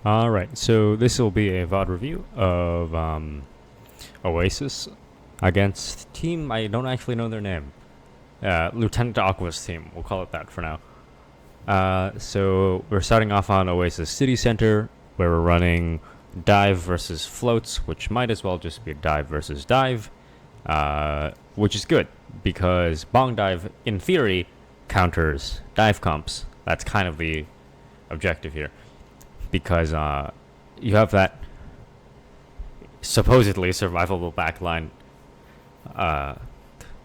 Alright, so this will be a VOD review of Oasis against team, I don't actually know their name. Lieutenant Aqua's team, we'll call it that for now. So we're starting off on Oasis City Center, where we're running dive versus floats, which might as well just be a dive versus dive, which is good, because bong dive, in theory, counters dive comps. That's kind of the objective here. Because you have that supposedly survivable backline,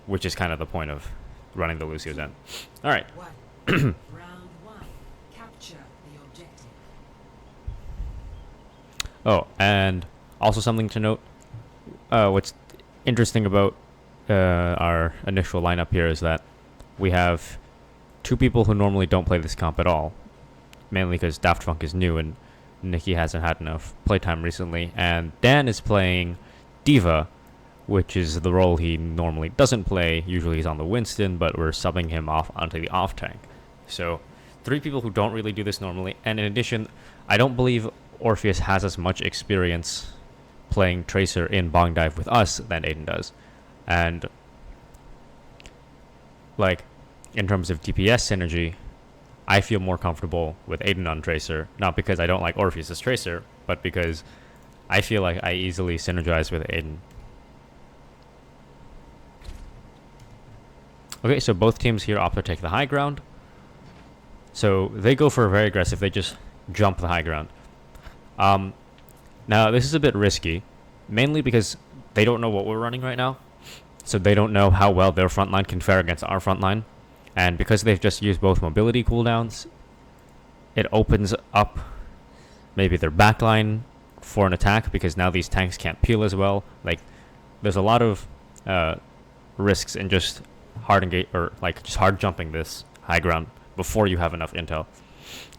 which is kind of the point of running the Lucio's end. All right. Round one. Capture the objective. Oh, and also something to note. What's interesting about our initial lineup here is that we have two people who normally don't play this comp at all. Mainly because Daft Punk is new and Nikki hasn't had enough playtime recently. And Dan is playing Diva, which is the role he normally doesn't play. Usually he's on the Winston, but we're subbing him off onto the off tank. So, three people who don't really do this normally. And in addition, I don't believe Orpheus has as much experience playing Tracer in Bong Dive with us than Aiden does. And, like, in terms of DPS synergy, I feel more comfortable with Aiden on Tracer, not because I don't like Orpheus' Tracer, but because I feel like I easily synergize with Aiden. Okay, so both teams here opt to take the high ground. So they go for very aggressive, they just jump the high ground. Now, this is a bit risky, mainly because they don't know what we're running right now, so they don't know how well their frontline can fare against our frontline. And because they've just used both mobility cooldowns, it opens up maybe their backline for an attack, because now these tanks can't peel as well. Like, there's a lot of risks in just hard jumping this high ground before you have enough intel.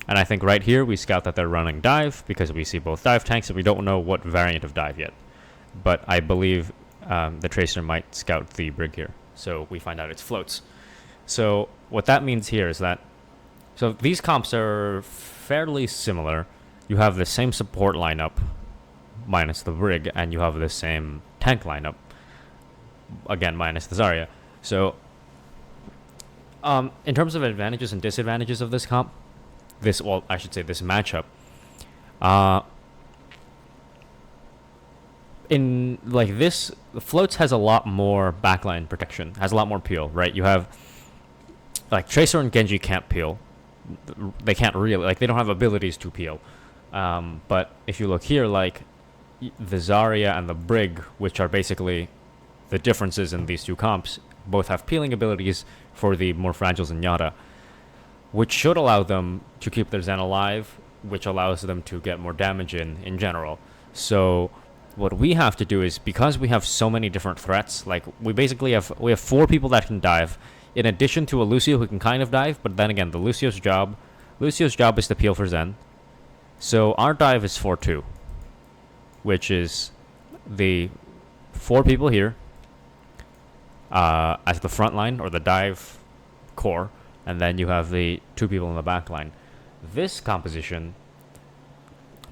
And I think right here we scout that they're running dive, because we see both dive tanks and we don't know what variant of dive yet. But I believe the Tracer might scout the brig here, so we find out it's floats. So what that means here is that, so these comps are fairly similar. You have the same support lineup minus the brig, and you have the same tank lineup, again minus the Zarya. So in terms of advantages and disadvantages of this comp, this matchup, in like this, the floats has a lot more backline protection, has a lot more peel, right? You have, like, Tracer and Genji can't peel. They can't really, like, they don't have abilities to peel. But if you look here, like, the Zarya and the Brig, which are basically the differences in these two comps, both have peeling abilities for the more fragile Zenyatta, which should allow them to keep their Zen alive, which allows them to get more damage in general. So what we have to do is, because we have so many different threats, like, we have 4 people that can dive, in addition to a Lucio who can kind of dive, but then again, the Lucio's job is to peel for Zen. So our dive is 4-2, which is the 4 people here as the front line, or the dive core, and then you have the 2 people in the back line. This composition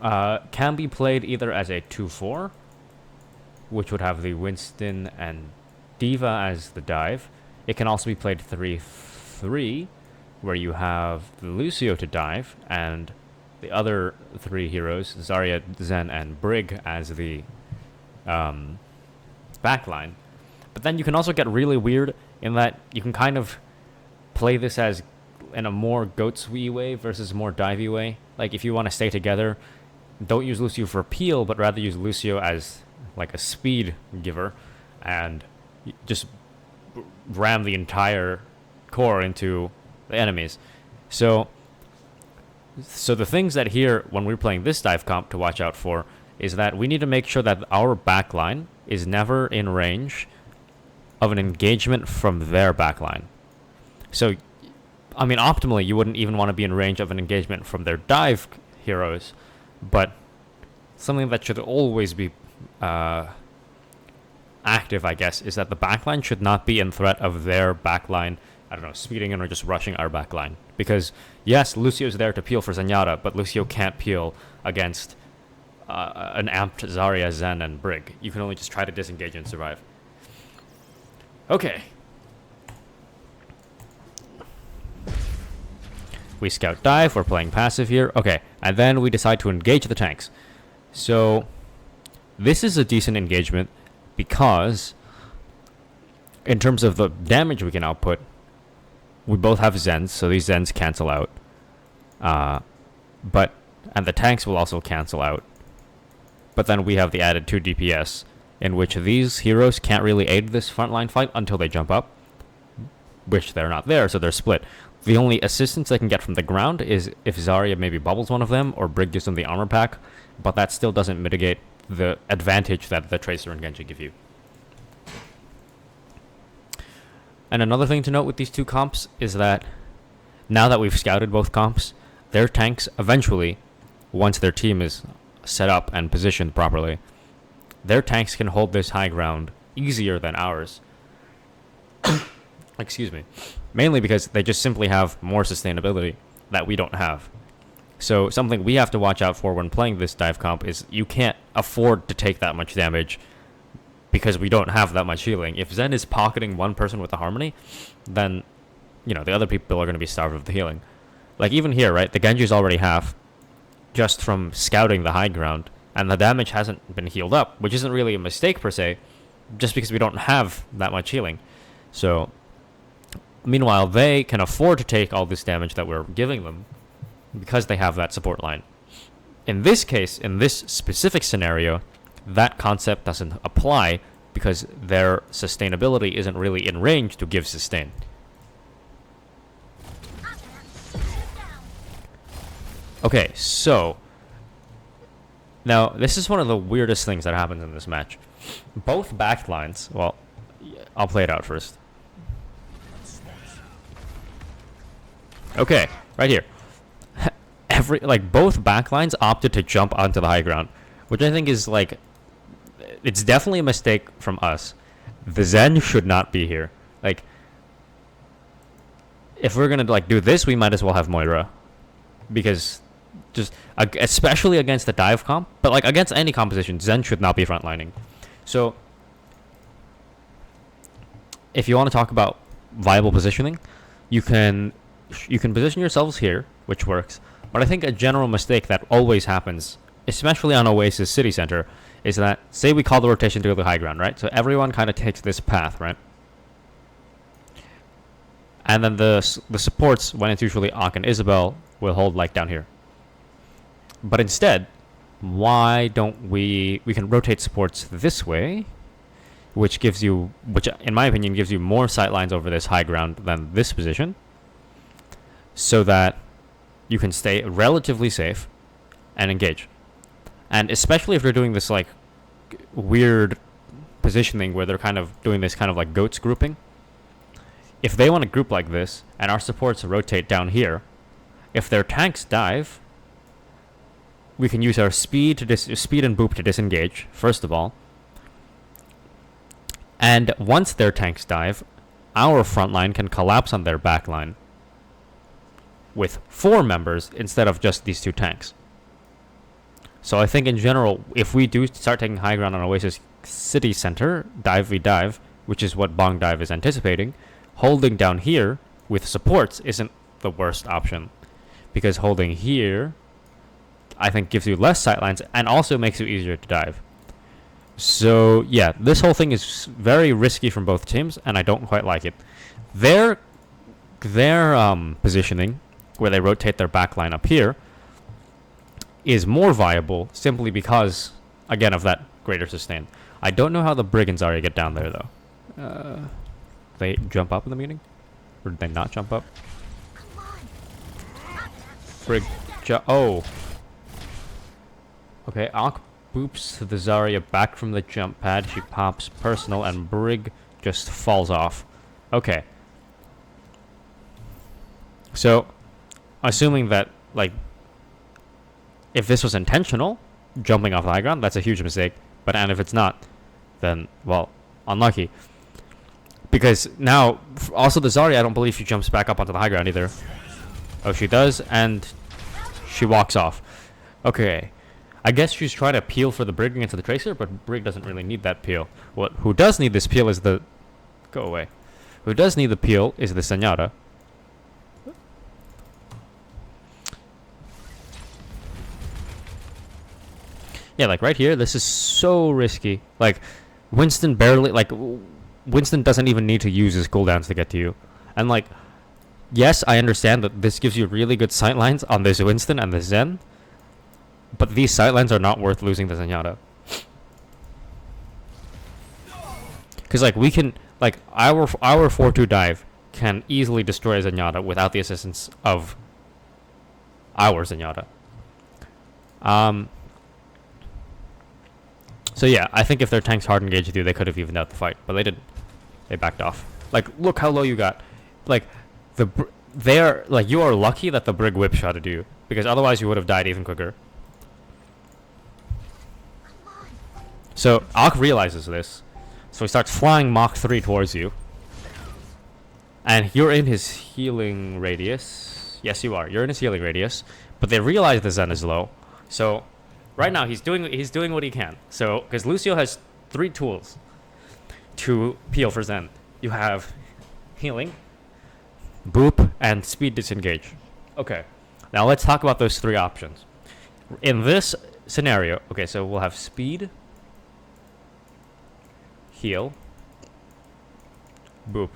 can be played either as a 2-4, which would have the Winston and Diva as the dive. It can also be played 3-3, where you have the Lucio to dive, and the other 3 heroes, Zarya, Zen, and Brig, as the backline. But then you can also get really weird in that you can kind of play this as in a more Goatsy way versus a more divey way. Like, if you want to stay together, don't use Lucio for peel, but rather use Lucio as like a speed giver, and just ram the entire core into the enemies. So the things that here, when we're playing this dive comp, to watch out for is that we need to make sure that our backline is never in range of an engagement from their backline. So, I mean, optimally, you wouldn't even want to be in range of an engagement from their dive heroes, but something that should always be active, I guess, is that the backline should not be in threat of their backline I don't know, speeding in or just rushing our back line. Because, yes, Lucio's there to peel for Zenyatta, but Lucio can't peel against an amped Zarya, Zen, and Brig. You can only just try to disengage and survive. Okay. We scout dive, we're playing passive here. Okay, and then we decide to engage the tanks. So, this is a decent engagement because, in terms of the damage we can output, we both have Zens, so these Zens cancel out. And the tanks will also cancel out. But then we have the added 2 DPS, in which these heroes can't really aid this frontline fight until they jump up, which they're not there, so they're split. The only assistance they can get from the ground is if Zarya maybe bubbles one of them, or Brig gives them the armor pack, but that still doesn't mitigate the advantage that the Tracer and Genji give you. And another thing to note with these two comps is that now that we've scouted both comps, their tanks eventually, once their team is set up and positioned properly, their tanks can hold this high ground easier than ours. Excuse me. Mainly because they just simply have more sustainability that we don't have. So something we have to watch out for when playing this dive comp is you can't afford to take that much damage because we don't have that much healing. If Zen is pocketing one person with the Harmony, then, you know, the other people are going to be starved of the healing. Like even here, right, the Genji's already half just from scouting the high ground, and the damage hasn't been healed up, which isn't really a mistake per se, just because we don't have that much healing. So, meanwhile, they can afford to take all this damage that we're giving them because they have that support line. In this case, in this specific scenario, that concept doesn't apply because their sustainability isn't really in range to give sustain. Okay, so now this is one of the weirdest things that happens in this match. Both backlines, well, I'll play it out first. Okay, right here. Both backlines opted to jump onto the high ground, which I think is it's definitely a mistake from us. The Zen should not be here. Like, if we're gonna do this, we might as well have Moira, because just especially against the dive comp, but against any composition, Zen should not be frontlining. So, if you want to talk about viable positioning, you can position yourselves here, which works. But I think a general mistake that always happens, especially on Oasis City Center, is that, say we call the rotation to the high ground, right? So everyone kind of takes this path, right? And then the supports, when it's usually Ak and Isabel, will hold down here. But instead, why don't we can rotate supports this way, which in my opinion gives you more sight lines over this high ground than this position, so that you can stay relatively safe and engage. And especially if they're doing this weird positioning where they're kind of doing this kind of goats grouping. If they want to group like this and our supports rotate down here, if their tanks dive, we can use our speed and boop to disengage, first of all. And once their tanks dive, our front line can collapse on their back line with 4 members instead of just these 2 tanks. So I think in general, if we do start taking high ground on Oasis City Center, dive v dive, which is what Bong Dive is anticipating, holding down here with supports isn't the worst option. Because holding here, I think, gives you less sightlines and also makes it easier to dive. So yeah, this whole thing is very risky from both teams, and I don't quite like it. Their positioning, where they rotate their backline up here, is more viable simply because, again, of that greater sustain. I don't know how the Brig and Zarya get down there, though. They jump up in the meeting? Or did they not jump up? Brig, oh. Okay, Ak boops the Zarya back from the jump pad. She pops personal, and Brig just falls off. Okay. So, assuming that, if this was intentional, jumping off the high ground, that's a huge mistake. And if it's not, then, well, unlucky. Because now, also the Zarya, I don't believe she jumps back up onto the high ground either. Oh, she does, and she walks off. Okay. I guess she's trying to peel for the Brig into the Tracer, but Brig doesn't really need that peel. Who does need this peel is the... Go away. Who does need the peel is the Senora. Yeah, like right here, this is so risky. Like, Winston barely... Like, Winston doesn't even need to use his cooldowns to get to you. And like, yes, I understand that this gives you really good sightlines on this Winston and the Zen. But these sightlines are not worth losing the Zenyatta. Because, like, we can... Like, our 4-2 dive can easily destroy Zenyatta without the assistance of our Zenyatta. So, yeah, I think if their tanks hard engaged with you, they could have evened out the fight. But they didn't. They backed off. Like, look how low you got. Like, you are lucky that the Brig whip shotted you. Because otherwise you would have died even quicker. So, Ak realizes this. So he starts flying Mach 3 towards you. And you're in his healing radius. Yes, you are. You're in his healing radius. But they realize the Zen is low. So, right now, he's doing what he can. So, because Lucio has 3 tools to peel for Zen. You have healing, boop, and speed disengage. Okay. Now, let's talk about those 3 options. In this scenario, okay, so we'll have speed... Heal. Boop.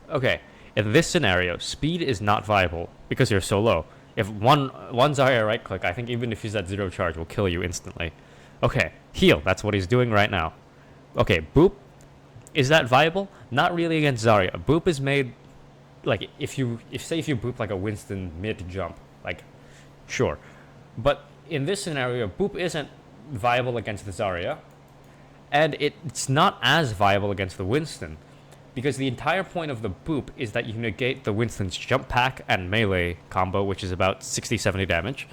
Okay. In this scenario, speed is not viable because you're so low. If one Zarya right click, I think even if he's at 0 charge, will kill you instantly. Okay. Heal. That's what he's doing right now. Okay. Boop. Is that viable? Not really against Zarya. Boop is made like if you boop like a Winston mid jump, like sure. But in this scenario, boop isn't viable against the Zarya. And it's not as viable against the Winston, because the entire point of the boop is that you negate the Winston's jump pack and melee combo, which is about 60-70 damage.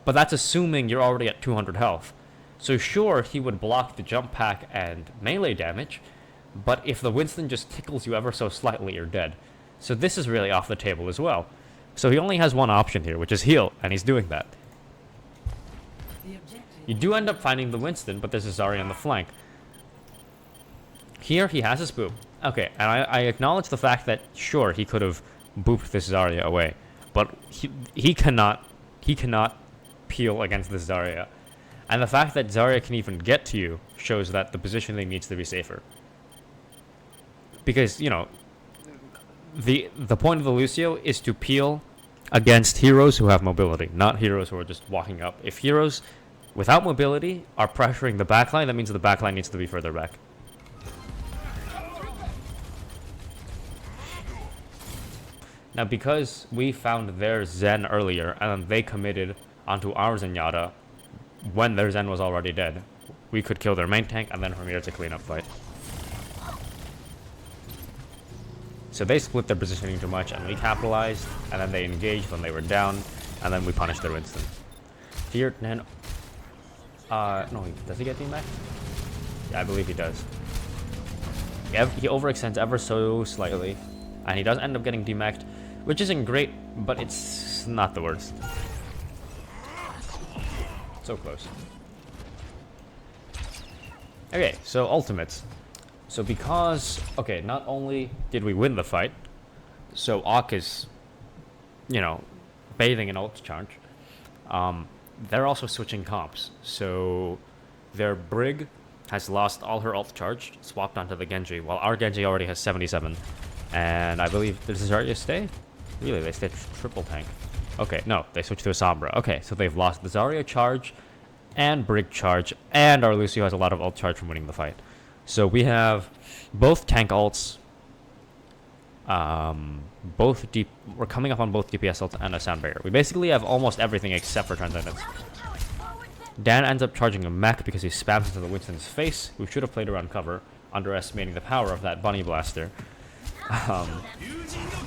But that's assuming you're already at 200 health. So sure, he would block the jump pack and melee damage, but if the Winston just tickles you ever so slightly, you're dead. So this is really off the table as well. So he only has one option here, which is heal, and he's doing that. You do end up finding the Winston, but there's a Zarya on the flank. Here, he has his boop. Okay, and I acknowledge the fact that, sure, he could have booped this Zarya away. But he cannot peel against this Zarya. And the fact that Zarya can even get to you shows that the positioning needs to be safer. Because, you know, the point of the Lucio is to peel against heroes who have mobility, not heroes who are just walking up. If heroes... without mobility, are pressuring the backline, that means the backline needs to be further back. Now, because we found their Zen earlier, and they committed onto our Zenyatta when their Zen was already dead, we could kill their main tank, and then from here it's a cleanup fight. So they split their positioning too much, and we capitalized, and then they engaged when they were down, and then we punished their Winston. Here, then... no, does he get team back? Yeah, I believe he does. He overextends ever so slightly, and he does end up getting demacked, which isn't great, but it's not the worst. So close. Okay, so ultimates. So because, okay, not only did we win the fight, so Ak is, you know, bathing in ult charge, they're also switching comps. So their Brig has lost all her ult charge, swapped onto the Genji, while our Genji already has 77. And I believe, does Zarya stay? Really, they stay triple tank. Okay, no, they switched to a Sombra. Okay, so they've lost the Zarya charge and Brig charge, and our Lucio has a lot of ult charge from winning the fight. So we have both tank ults, we're coming up on both DPS ults and a sound barrier. We basically have almost everything except for Transcendence. Dan ends up charging a mech because he spams into the Winston's face, who should have played around cover, underestimating the power of that bunny blaster.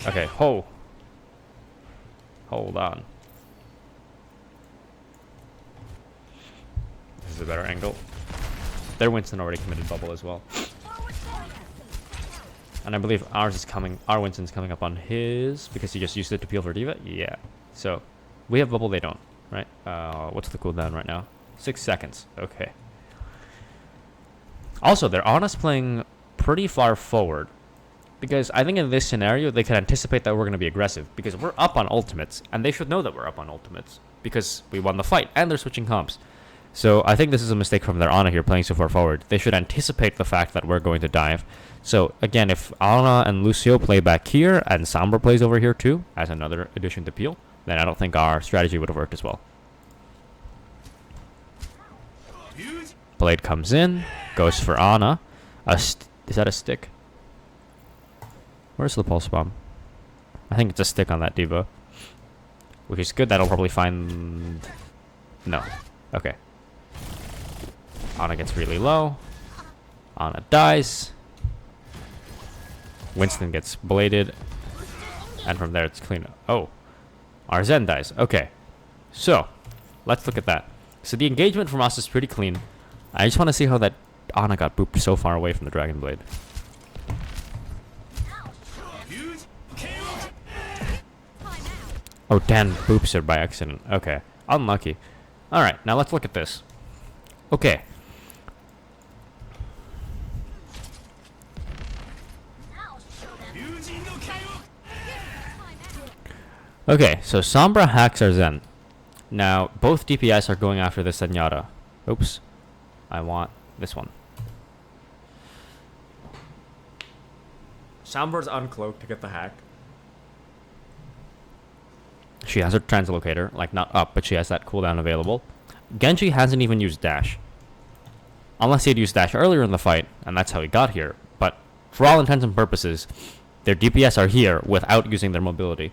Okay, hold on. This is a better angle. Their Winston already committed bubble as well. And I believe ours is coming. Our Winston's coming up on his because he just used it to peel for Diva. Yeah. So we have bubble. They don't. Right. What's the cooldown right now? 6 seconds. Okay. Also, they're on us playing pretty far forward because I think in this scenario they can anticipate that we're going to be aggressive because we're up on ultimates and they should know that we're up on ultimates because we won the fight and they're switching comps. So I think this is a mistake from their Ana here playing so far forward. They should anticipate the fact that we're going to dive. So again, if Ana and Lucio play back here and Sombra plays over here too as another addition to peel, then I don't think our strategy would have worked as well. Blade comes in, goes for Ana. Is that a stick? Where's the pulse bomb? I think it's a stick on that Diva. Which is good, that'll probably find... No. Okay. Ana gets really low. Ana dies. Winston gets bladed. And from there it's clean. Oh. Our Zen dies. Okay. So, let's look at that. So the engagement from us is pretty clean. I just want to see how that Ana got booped so far away from the Dragon Blade. Oh, Dan boops her by accident. Okay. Unlucky. Alright, now let's look at this. Okay. Okay, so Sombra hacks our Zen. Now, both DPS are going after this Zenyatta. Oops. I want this one. Sombra's uncloaked to get the hack. She has her translocator, like not up, but she has that cooldown available. Genji hasn't even used dash. Unless he had used dash earlier in the fight, and that's how he got here. But for all intents and purposes, their DPS are here without using their mobility.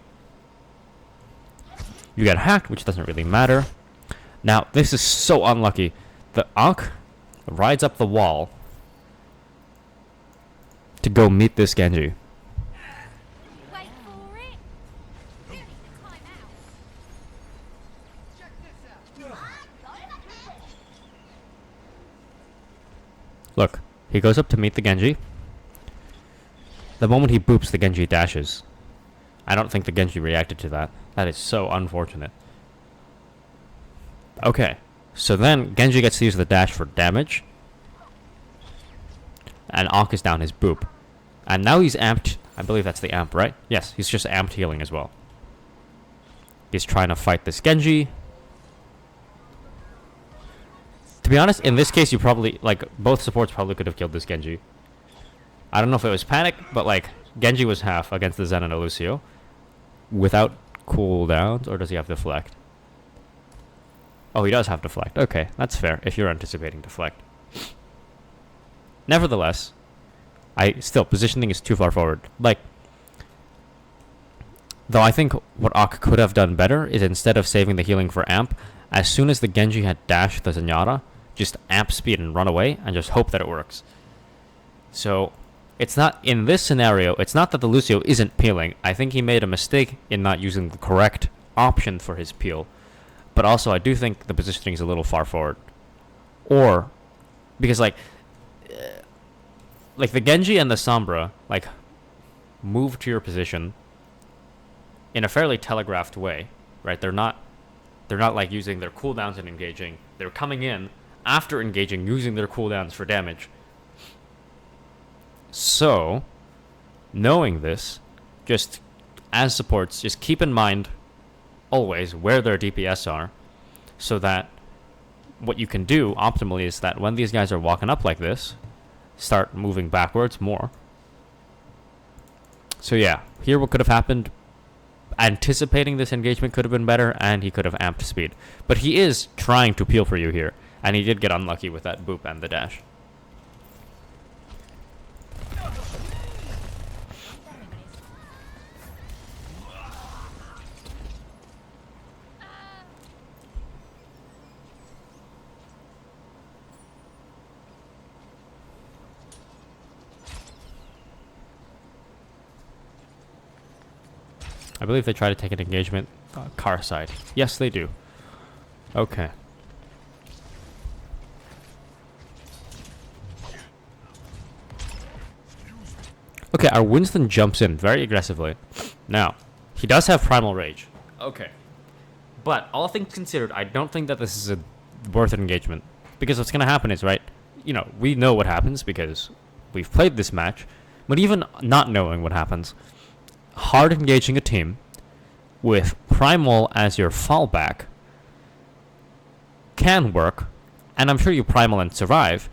You get hacked, which doesn't really matter. Now, this is so unlucky. The Ankh rides up the wall to go meet this Genji. Look, he goes up to meet the Genji. The moment he boops, the Genji dashes. I don't think the Genji reacted to that. That is so unfortunate. Okay, so then Genji gets to use the dash for damage. And Ankh is down his boop. And now he's amped. I believe that's the amp, right? Yes, he's just amped healing as well. He's trying to fight this Genji. To be honest, in this case, you probably, like, both supports probably could have killed this Genji. I don't know if it was panic, but, like, Genji was half against the Zen and a Lucio. Without cooldowns, or does he have deflect? Oh, he does have deflect. Okay, that's fair, if you're anticipating deflect. Nevertheless, positioning is too far forward. Like, though I think what Ak could have done better is instead of saving the healing for amp, as soon as the Genji had dashed the Zenyatta, just amp speed and run away and just hope that it works. So, it's not, in this scenario, it's not that the Lucio isn't peeling. I think he made a mistake in not using the correct option for his peel. But also, I do think the positioning is a little far forward. Or, because like the Genji and the Sombra, like, move to your position in a fairly telegraphed way, right? They're not like using their cooldowns and engaging. They're coming in after engaging, using their cooldowns for damage. So, knowing this, just as supports, just keep in mind always where their DPS are, so that what you can do optimally is that when these guys are walking up like this, start moving backwards more. So yeah, here what could have happened, anticipating this engagement could have been better, and he could have amped speed. But he is trying to peel for you here, and he did get unlucky with that boop and the dash. I believe they try to take an engagement car side. Yes, they do. Okay. Okay, our Winston jumps in very aggressively. Now, he does have Primal Rage. Okay. But, all things considered, I don't think that this is a worth an engagement. Because what's going to happen is, right, you know, we know what happens because we've played this match. But even not knowing what happens, hard engaging a team with Primal as your fallback can work. And I'm sure you Primal and survive.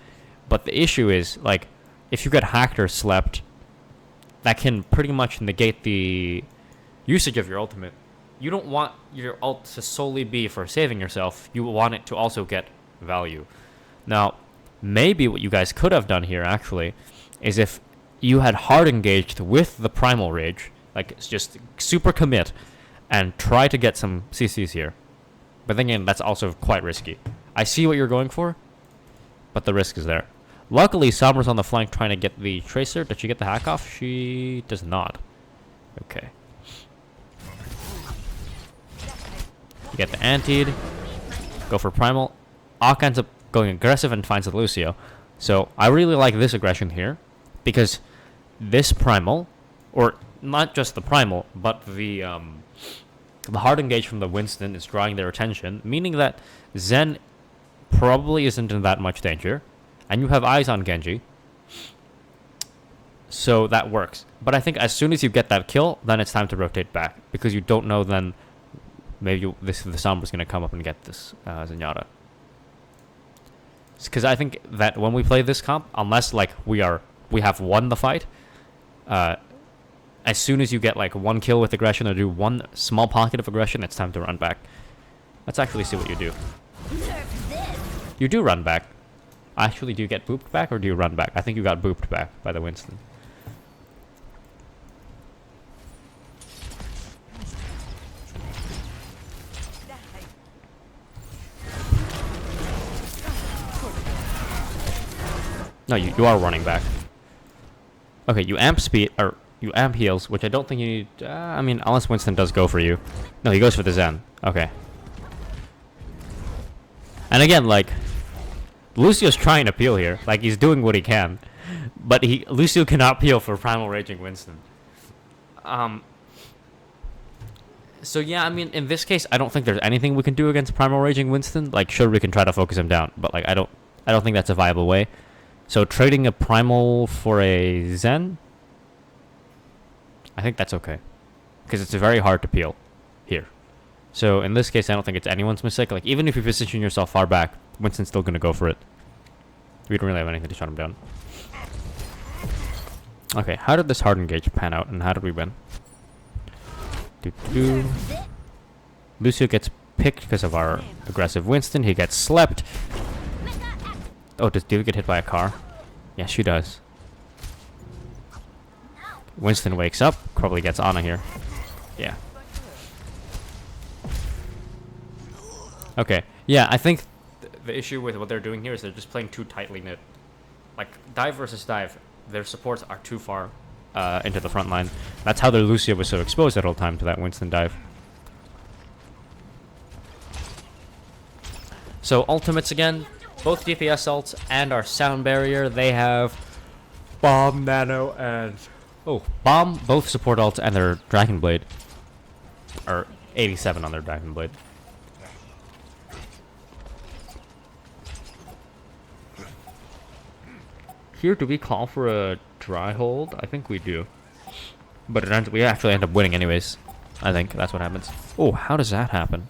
But the issue is, like, if you get hacked or slept, that can pretty much negate the usage of your ultimate. You don't want your ult to solely be for saving yourself. You want it to also get value. Now, maybe what you guys could have done here, actually, is if you had hard engaged with the Primal Rage, like, it's just super commit, and try to get some CCs here. But then again, that's also quite risky. I see what you're going for, but the risk is there. Luckily, Sombra's on the flank trying to get the Tracer. Did she get the hack off? She does not. Okay. You get the Antied. Go for Primal. Ock ends up going aggressive and finds the Lucio. So, I really like this aggression here. Because this Primal, or not just the Primal, but the hard engage from the Winston is drawing their attention. Meaning that Zen probably isn't in that much danger. And you have eyes on Genji. So that works. But I think as soon as you get that kill, then it's time to rotate back. Because you don't know then maybe the Sombra's going to come up and get this Zenyatta. Because I think that when we play this comp, unless like we have won the fight, as soon as you get like one kill with aggression or do one small pocket of aggression, it's time to run back. Let's actually see what you do. You do run back. Actually, do you get booped back or do you run back? I think you got booped back by the Winston. No, you are running back. Okay, you amp speed, or you amp heals, which I don't think you need. I mean, unless Winston does go for you. No, he goes for the Zen. Okay. And again, like, Lucio's trying to peel here. Like, he's doing what he can. But Lucio cannot peel for Primal Raging Winston. So yeah, I mean, in this case, I don't think there's anything we can do against Primal Raging Winston. Like, sure, we can try to focus him down, but like, I don't think that's a viable way. So trading a Primal for a Zen, I think that's okay, because it's very hard to peel here. So in this case, I don't think it's anyone's mistake. Like, even if you position yourself far back, Winston's still gonna go for it. We don't really have anything to shut him down. Okay, how did this hard engage pan out, and how did we win? Lucio gets picked because of our aggressive Winston. He gets slept. Oh, does Diva get hit by a car? Yes, she does. Winston wakes up. Probably gets Ana here. Yeah. Okay. Yeah, I think the issue with what they're doing here is they're just playing too tightly knit. Like, dive versus dive, their supports are too far into the front line. That's how their Lucio was so exposed at all time to that Winston dive. So, ultimates again. Both DPS ults and our sound barrier, they have Bomb, Nano, and... Oh, Bomb, both support ults and their Dragon Blade. Or 87 on their Dragon Blade. Here, do we call for a dry hold? I think we do. But we actually end up winning anyways. I think that's what happens. Oh, how does that happen?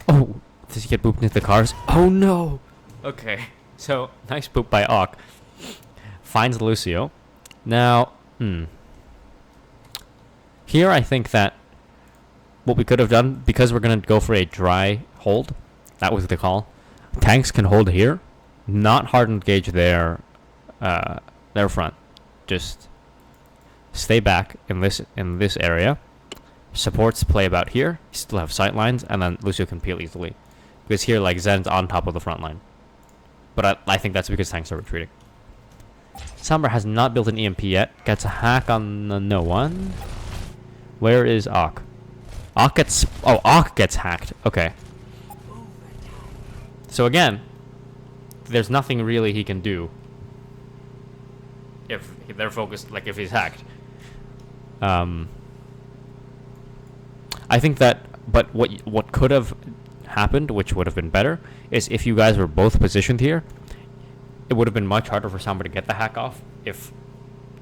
Oh, does he get booped into the cars? Oh no! Okay, so nice boop by Ock. Finds Lucio. Now, here I think that what we could have done, because we're going to go for a dry hold, that was the call. Tanks can hold here, not hard engage their front. Just stay back in this area. Supports play about here. You still have sight lines, and then Lucio can peel easily. Because here, like, Zen's on top of the front line. But I think that's because tanks are retreating. Sombra has not built an EMP yet. Gets a hack on the no one. Where is Ock? Ock gets... Oh, Ock gets hacked. Okay. So again, there's nothing really he can do if they're focused, like if he's hacked. I think that, but what could have happened, which would have been better, is if you guys were both positioned here, it would have been much harder for somebody to get the hack off if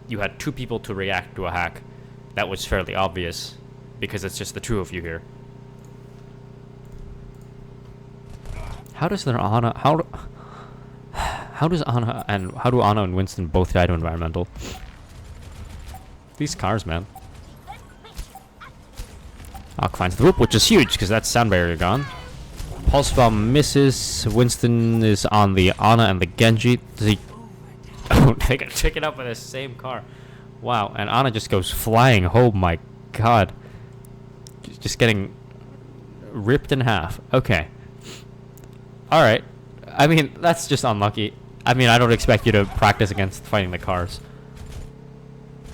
you had two people to react to a hack that was fairly obvious, because it's just the two of you here. How does their Ana... How does Ana and... How do Ana and Winston both die to environmental? These cars, man. Ock finds the whoop, which is huge, because that's sound barrier gone. Pulse bomb misses. Winston is on the Ana and the Genji. Does he... Oh, they got taken up by the same car. Wow, and Ana just goes flying. Oh my god. Just getting ripped in half. Okay. Alright. I mean, that's just unlucky. I mean, I don't expect you to practice against fighting the cars.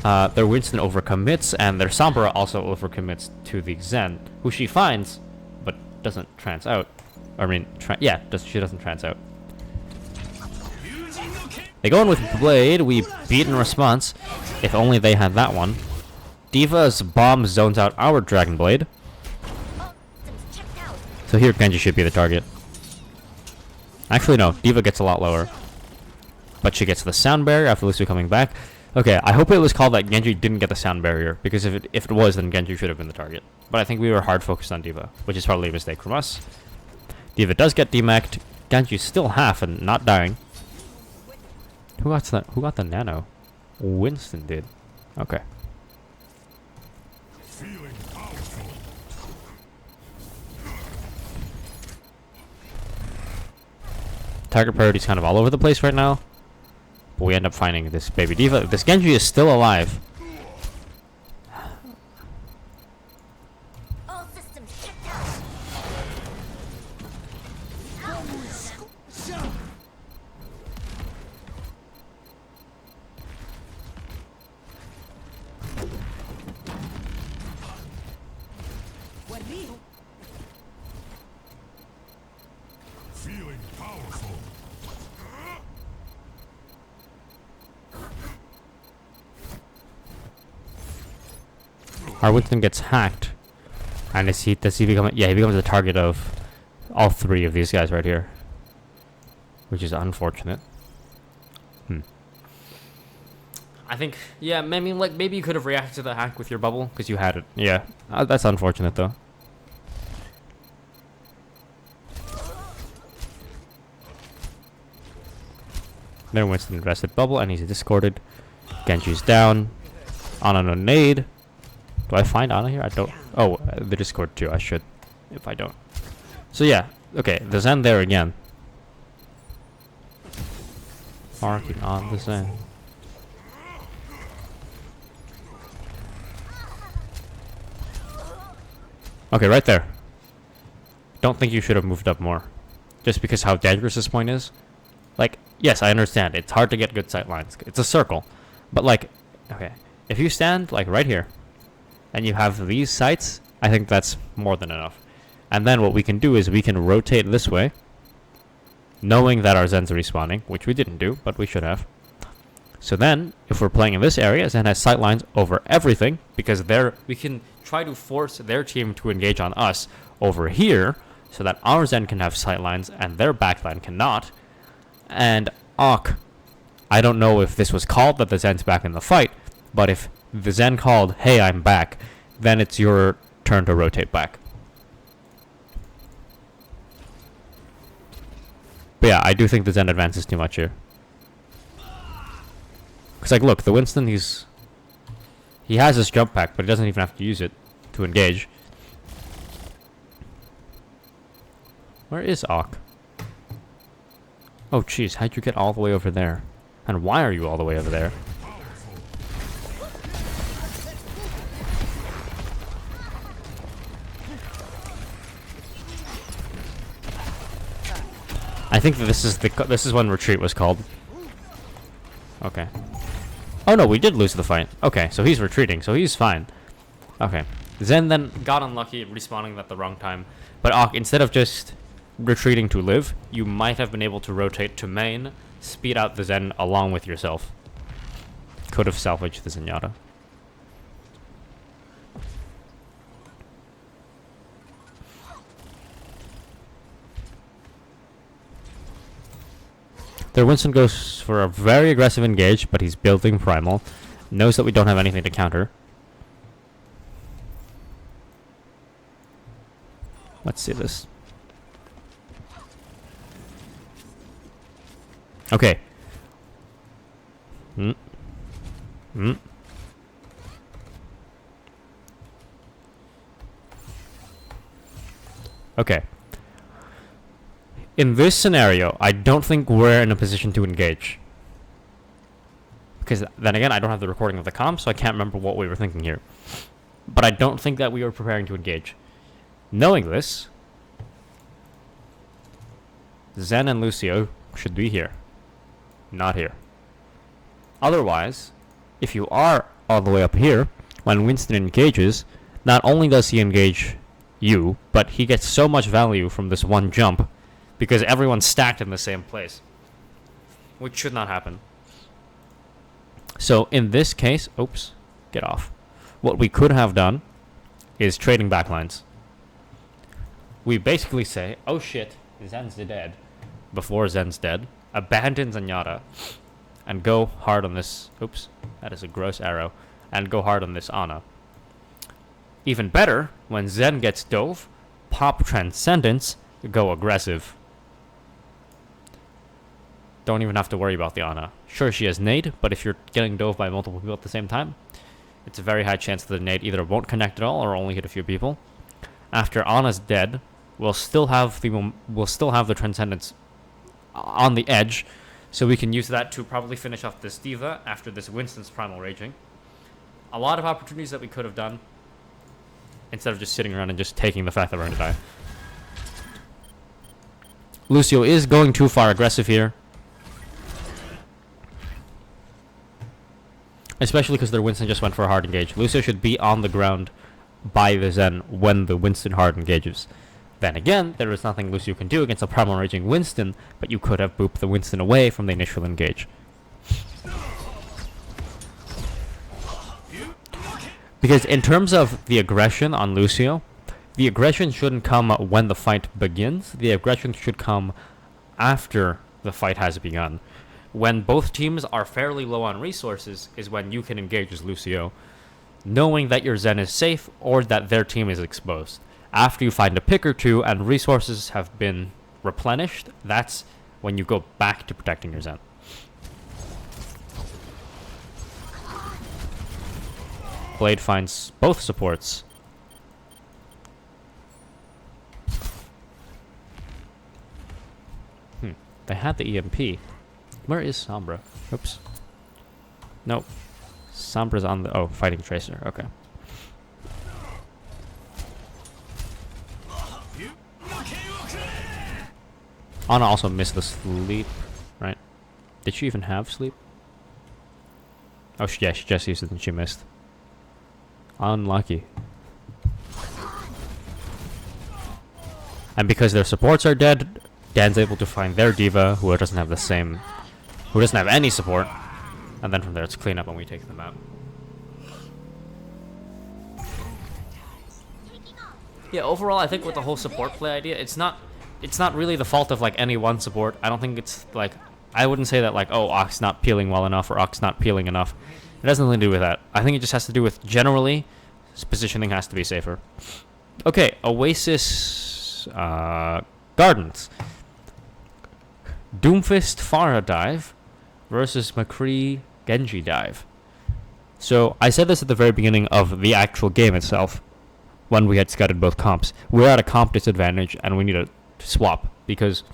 Their Winston overcommits, and their Sombra also overcommits to the Zen, who she finds, but doesn't trance out. I mean, she doesn't trance out. They go in with Blade. We beat in response. If only they had that one. Diva's bomb zones out our Dragon Blade. So here Genji should be the target. Actually, no. Diva gets a lot lower. But she gets the sound barrier after Lucio coming back. Okay, I hope it was called that Genji didn't get the sound barrier, because if it was, then Genji should have been the target. But I think we were hard focused on Diva, which is probably a mistake from us. Diva does get demacked. Genji's still half and not dying. Who got the nano? Winston did. Okay. Target priority's kind of all over the place right now. But we end up finding this baby Diva. This Genji is still alive. All systems checked out. Feeling powerful. Our Winston gets hacked. And does he become... Yeah, he becomes the target of all three of these guys right here. Which is unfortunate. I think... Yeah, I mean, like, maybe you could have reacted to the hack with your bubble, because you had it. Yeah, that's unfortunate, though. Then Winston invested bubble, and he's discorded. Genji's down. Ana no nade. Do I find Ana here? I don't... Oh, the Discord too. I should, if I don't. So yeah, okay, the Zen there again. Marking on the Zen. Okay, right there. Don't think you should have moved up more. Just because how dangerous this point is. Like, yes, I understand. It's hard to get good sight lines. It's a circle. But like, okay, if you stand like right here, and you have these sights, I think that's more than enough. And then what we can do is we can rotate this way, knowing that our Zen's respawning, which we didn't do, but we should have. So then, if we're playing in this area, Zen has sight lines over everything, because we can try to force their team to engage on us over here, so that our Zen can have sight lines and their backline cannot. And Ock, I don't know if this was called that the Zen's back in the fight, but if the Zen called, hey, I'm back, then it's your turn to rotate back. But yeah, I do think the Zen advances too much here. Because, like, look, the Winston, he has his jump pack, but he doesn't even have to use it to engage. Where is Ock? Oh, jeez, how'd you get all the way over there? And why are you all the way over there? I think that this is when retreat was called. Okay. Oh no, we did lose the fight. Okay, so he's retreating, so he's fine. Okay. Zen then got unlucky respawning at the wrong time. But Ak, instead of just retreating to live, you might have been able to rotate to main, speed out the Zen along with yourself. Could have salvaged the Zenyatta. Their Winston goes for a very aggressive engage, but he's building Primal. Knows that we don't have anything to counter. Let's see this. Okay. Okay. In this scenario, I don't think we're in a position to engage. Because then again, I don't have the recording of the comp, so I can't remember what we were thinking here. But I don't think that we were preparing to engage. Knowing this, Zen and Lucio should be here. Not here. Otherwise, if you are all the way up here, when Winston engages, not only does he engage you, but he gets so much value from this one jump because everyone's stacked in the same place, which should not happen. So in this case, oops, get off. What we could have done is trading backlines. We basically say, oh shit, Zen's dead, before Zen's dead, abandon Zenyatta, and go hard on this, oops, that is a gross arrow, and go hard on this Ana. Even better, when Zen gets dove, pop Transcendence, go aggressive. Don't even have to worry about the Ana. Sure, she has nade, but if you're getting dove by multiple people at the same time, it's a very high chance that the nade either won't connect at all or only hit a few people. After Ana's dead, we'll still have the Transcendence on the edge, so we can use that to probably finish off this D.Va after this Winston's Primal Raging. A lot of opportunities that we could have done instead of just sitting around and just taking the fact that we're going to die. Lucio is going too far aggressive here. Especially because their Winston just went for a hard engage. Lucio should be on the ground by the Zen when the Winston hard engages. Then again, there is nothing Lucio can do against a Primal Raging Winston, but you could have booped the Winston away from the initial engage. Because in terms of the aggression on Lucio, the aggression shouldn't come when the fight begins. The aggression should come after the fight has begun. When both teams are fairly low on resources is when you can engage as Lucio, knowing that your Zen is safe or that their team is exposed. After you find a pick or two and resources have been replenished, that's when you go back to protecting your Zen. Blade finds both supports. They had the EMP. Where is Sombra? Oops. Nope. Sombra's on the... Oh, fighting Tracer. Okay. Ana also missed the sleep, right? Did she even have sleep? Oh, yeah, she just used it and she missed. Unlucky. And because their supports are dead, Dan's able to find their D.Va, who doesn't have the same... Who doesn't have any support. And then from there it's clean up and we take them out. Yeah, overall I think with the whole support play idea, it's not really the fault of like any one support. I don't think it's like... I wouldn't say that like, oh, Ox not peeling well enough or Ox not peeling enough. It has nothing to do with that. I think it just has to do with generally, positioning has to be safer. Okay, Oasis Gardens. Doomfist Pharah dive versus McCree Genji dive. So I said this at the very beginning of the actual game itself, when we had scouted both comps. We're at a comp disadvantage and we need to swap because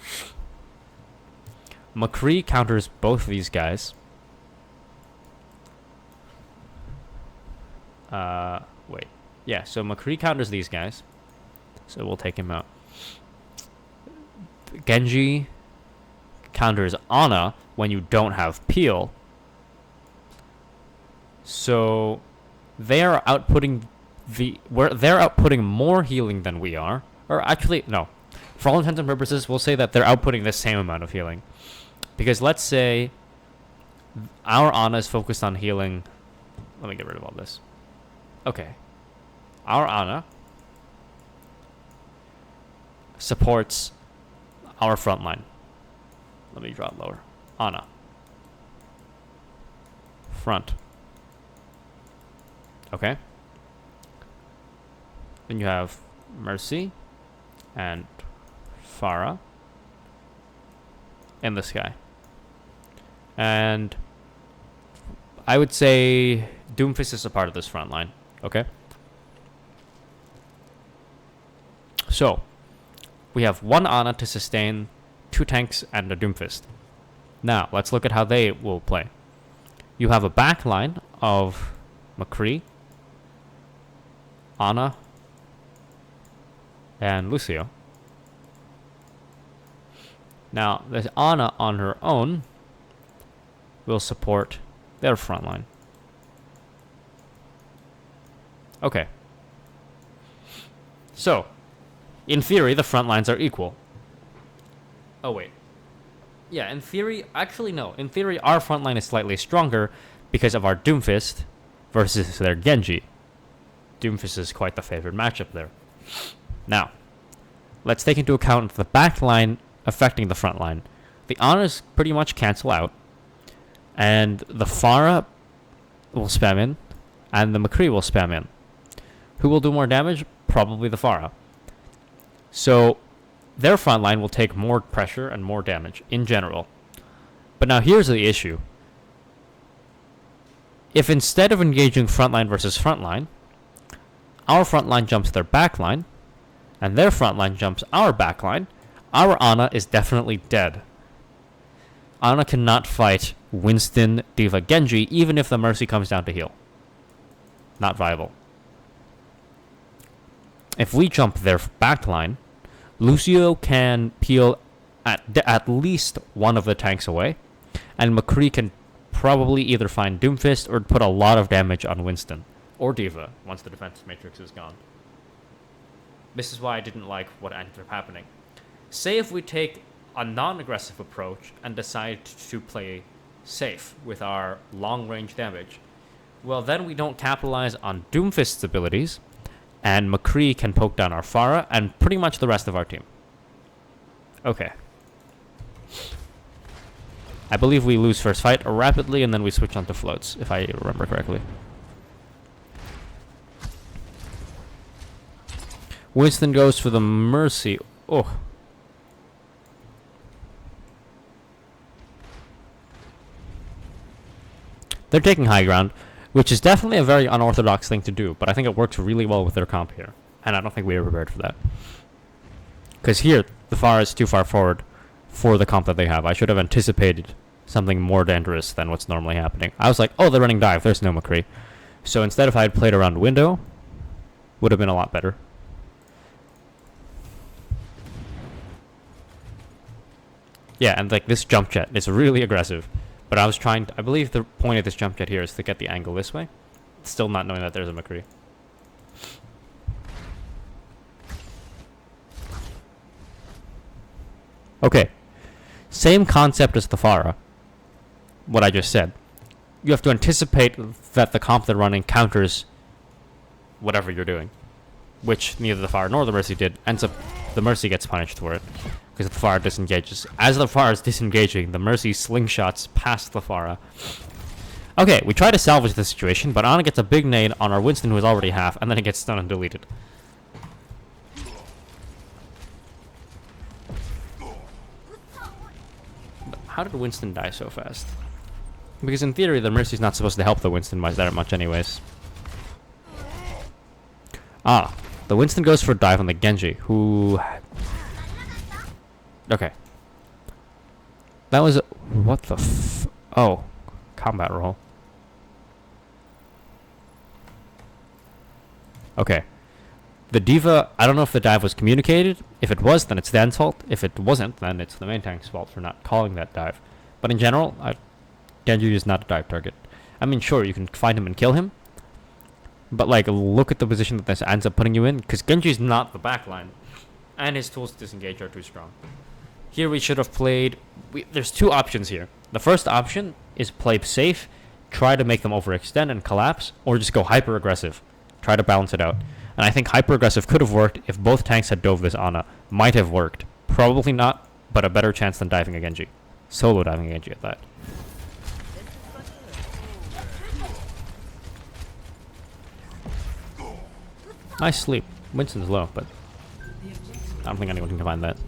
McCree counters both of these guys. Wait. Yeah, so McCree counters these guys. So we'll take him out. Genji counters Ana when you don't have peel. So they are outputting they're outputting more healing than we are. Or actually, no. For all intents and purposes, we'll say that they're outputting the same amount of healing. Because let's say our Ana is focused on healing. Let me get rid of all this. Okay. Our Ana supports our front line. Let me draw it lower. Ana. Front. Okay. Then you have Mercy and Farah in the sky. And I would say Doomfist is a part of this front line. Okay? So, we have one Ana to sustain 2 tanks and a Doomfist. Now, let's look at how they will play. You have a back line of McCree, Ana, and Lucio. Now, this Ana on her own will support their front line. Okay. So, in theory, the front lines are equal. Oh, wait. Yeah, in theory, actually, no. In theory, our front line is slightly stronger because of our Doomfist versus their Genji. Doomfist is quite the favored matchup there. Now, let's take into account the back line affecting the front line. The Anas pretty much cancel out, and the Farah will spam in, and the McCree will spam in. Who will do more damage? Probably the Farah. So, their front line will take more pressure and more damage in general. But now here's the issue. If instead of engaging frontline versus frontline, our front line jumps their back line, and their front line jumps our back line, our Ana is definitely dead. Ana cannot fight Winston, Diva, Genji, even if the Mercy comes down to heal. Not viable. If we jump their back line, Lucio can peel at least one of the tanks away, and McCree can probably either find Doomfist or put a lot of damage on Winston. Or Diva, once the defense matrix is gone. This is why I didn't like what ended up happening. Say if we take a non-aggressive approach and decide to play safe with our long-range damage, well then we don't capitalize on Doomfist's abilities, and McCree can poke down our Farah and pretty much the rest of our team. Okay. I believe we lose first fight rapidly and then we switch on to floats, if I remember correctly. Winston goes for the Mercy. Oh. They're taking high ground, which is definitely a very unorthodox thing to do, but I think it works really well with their comp here. And I don't think we were prepared for that. Because here, the Farah is too far forward for the comp that they have. I should have anticipated something more dangerous than what's normally happening. I was like, oh, they're running dive. There's no McCree. So instead, if I had played around window, would have been a lot better. Yeah, and like this jump jet is really aggressive. But I was trying to, I believe the point of this jump jet here is to get the angle this way. Still not knowing that there's a McCree. Okay. Same concept as the Farah. What I just said. You have to anticipate that the comp they're running counters whatever you're doing. Which neither the Farah nor the Mercy did. Ends up, the Mercy gets punished for it. Because the Farah disengages. As the Farah is disengaging, the Mercy slingshots past the Farah. Okay, we try to salvage the situation, but Ana gets a big nade on our Winston, who is already half, and then it gets stunned and deleted. But how did Winston die so fast? Because in theory, the Mercy's not supposed to help the Winston that much anyways. Ah, the Winston goes for a dive on the Genji, who... Okay. That was... What the Oh. Combat roll. Okay. The Diva... I don't know if the dive was communicated. If it was, then it's Dan's fault. If it wasn't, then it's the main tank's fault for not calling that dive. But in general, Genji is not a dive target. I mean, sure, you can find him and kill him, but like, look at the position that this ends up putting you in, because Genji's not the backline, and his tools to disengage are too strong. Here we should have played... there's two options here. The first option is play safe, try to make them overextend and collapse, or just go hyper-aggressive. Try to balance it out. And I think hyper-aggressive could have worked if both tanks had dove this Ana. Might have worked. Probably not, but a better chance than diving a Genji. Solo diving a Genji at that. Nice sleep. Winston's low, but I don't think anyone can find that.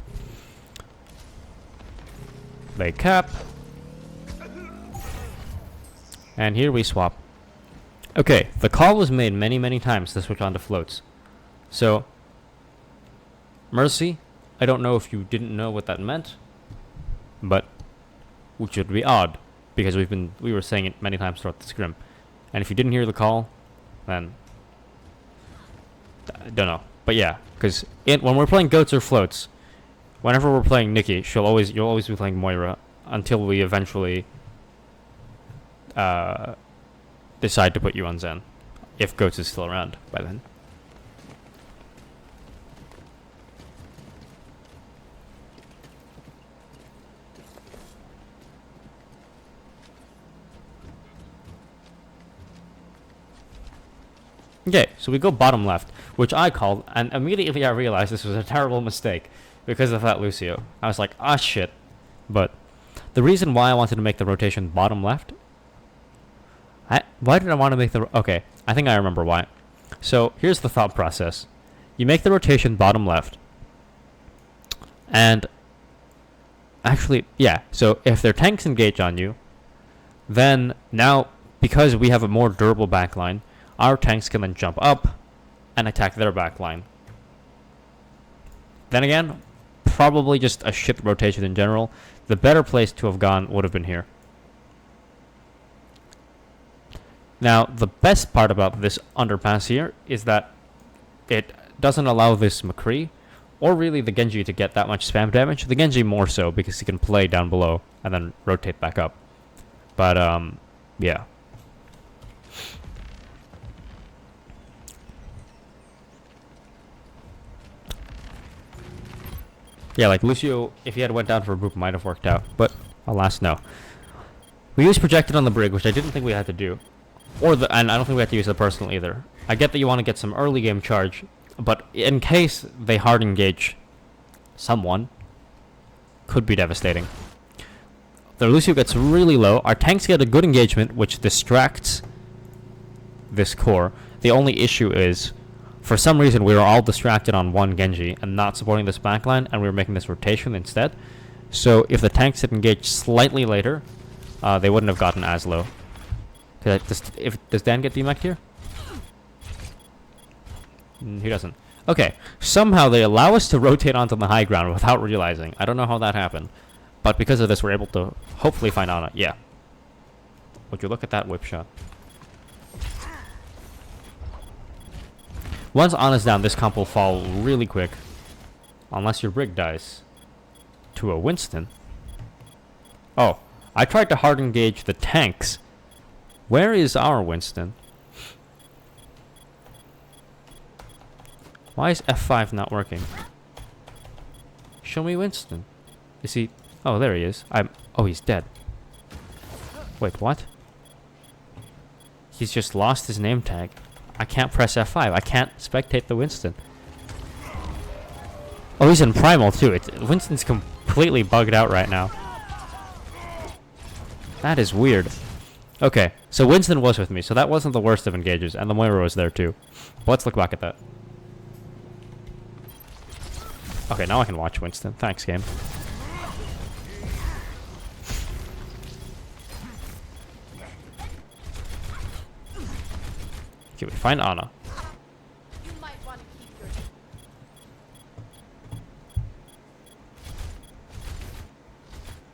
They cap. And here we swap. Okay, the call was made many times to switch on to floats. So, Mercy, I don't know if you didn't know what that meant, but which would be odd, because we were saying it many times throughout the scrim. And if you didn't hear the call, then I don't know. But yeah, because when we're playing goats or floats, whenever we're playing Nikki, you'll always be playing Moira until we eventually decide to put you on Zen, if goats is still around by then. Okay, so we go bottom left, which I called, and immediately I realized this was a terrible mistake because of that Lucio. I was like, ah shit. But the reason why I wanted to make the rotation bottom left, why did I want to make the... okay, I think I remember why. So here's the thought process. You make the rotation bottom left, and actually, yeah, so if their tanks engage on you, then now, because we have a more durable backline, our tanks can then jump up and attack their backline. Then again, probably just a shit rotation in general. The better place to have gone would have been here. Now, the best part about this underpass here is that it doesn't allow this McCree, or really the Genji, to get that much spam damage. The Genji more so, because he can play down below and then rotate back up. But, yeah. Yeah, like Lucio, if he had went down for a boop, might have worked out. But, alas, no. We used projected on the brig, which I didn't think we had to do. And I don't think we had to use the personal either. I get that you want to get some early game charge, but in case they hard engage someone, could be devastating. The Lucio gets really low. Our tanks get a good engagement, which distracts this core. The only issue is, for some reason, we were all distracted on one Genji and not supporting this backline, and we were making this rotation instead. So if the tanks had engaged slightly later, they wouldn't have gotten as low. Does Dan get demeched here? He doesn't. Okay, somehow they allow us to rotate onto the high ground without realizing. I don't know how that happened. But because of this, we're able to hopefully find Ana. Yeah. Would you look at that whip shot? Once Ana's down, this comp will fall really quick. Unless your brig dies. To a Winston. Oh, I tried to hard engage the tanks. Where is our Winston? Why is F5 not working? Show me Winston. Is he... oh, there he is. oh, he's dead. Wait, what? He's just lost his name tag. I can't press F5. I can't spectate the Winston. Oh, he's in Primal too. Winston's completely bugged out right now. That is weird. Okay, so Winston was with me, so that wasn't the worst of engages, and the Moira was there too. But let's look back at that. Okay, now I can watch Winston. Thanks, game. Okay, we find Ana.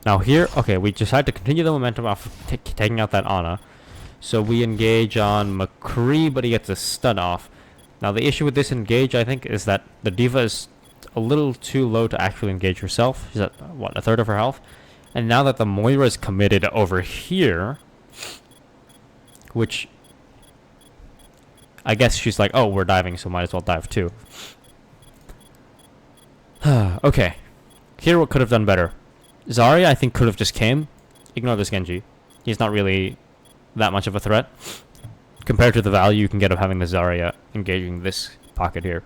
Now here, okay, we decide to continue the momentum off taking out that Ana. So we engage on McCree, but he gets a stun off. Now the issue with this engage, I think, is that the D.Va is a little too low to actually engage herself. She's at, what, a third of her health? And now that the Moira is committed over here, which I guess she's like, oh, we're diving, so might as well dive too. Okay. Here what could have done better. Zarya, I think, could have just came. Ignore this Genji. He's not really that much of a threat compared to the value you can get of having the Zarya engaging this pocket here.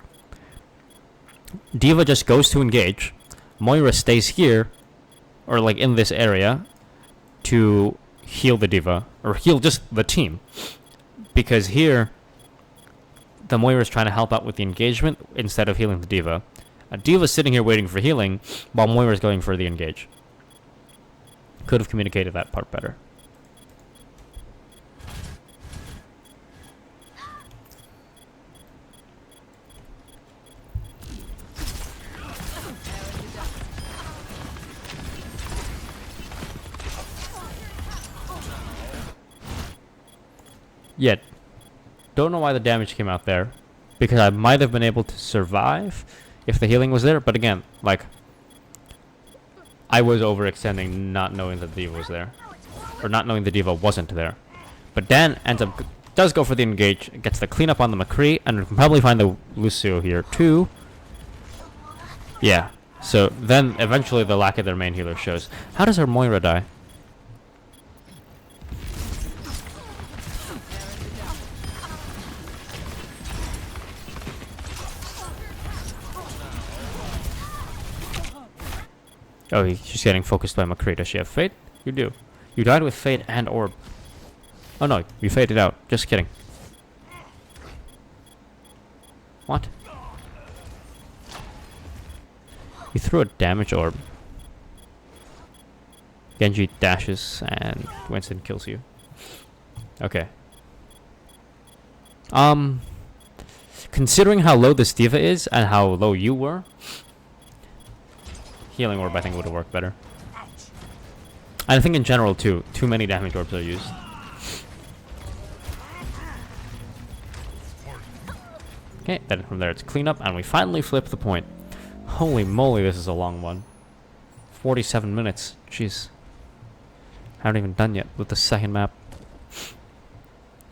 D.Va just goes to engage. Moira stays here, or like in this area, to heal the D.Va, or heal just the team. Because here, the Moira is trying to help out with the engagement instead of healing the D.Va. D.Va's sitting here waiting for healing, while Moira's going for the engage. Could have communicated that part better. Yet, don't know why the damage came out there, because I might have been able to survive if the healing was there, but again, like, I was overextending not knowing that the D.Va was there, or not knowing the D.Va wasn't there. But Dan does go for the engage, gets the cleanup on the McCree, and we can probably find the Lucio here too. Yeah, so then eventually the lack of their main healer shows. How does our Moira die? Oh, she's getting focused by McCree. Does she have Fate? You do. You died with Fate and Orb. Oh no, you faded out. Just kidding. What? You threw a damage orb. Genji dashes and Winston kills you. Okay. Considering how low this D.Va is and how low you were, healing orb I think would have worked better. I think in general too many damage orbs are used. Okay, then from there it's cleanup and we finally flip the point. Holy moly, this is a long one. 47 minutes. Jeez. Haven't even done yet with the second map.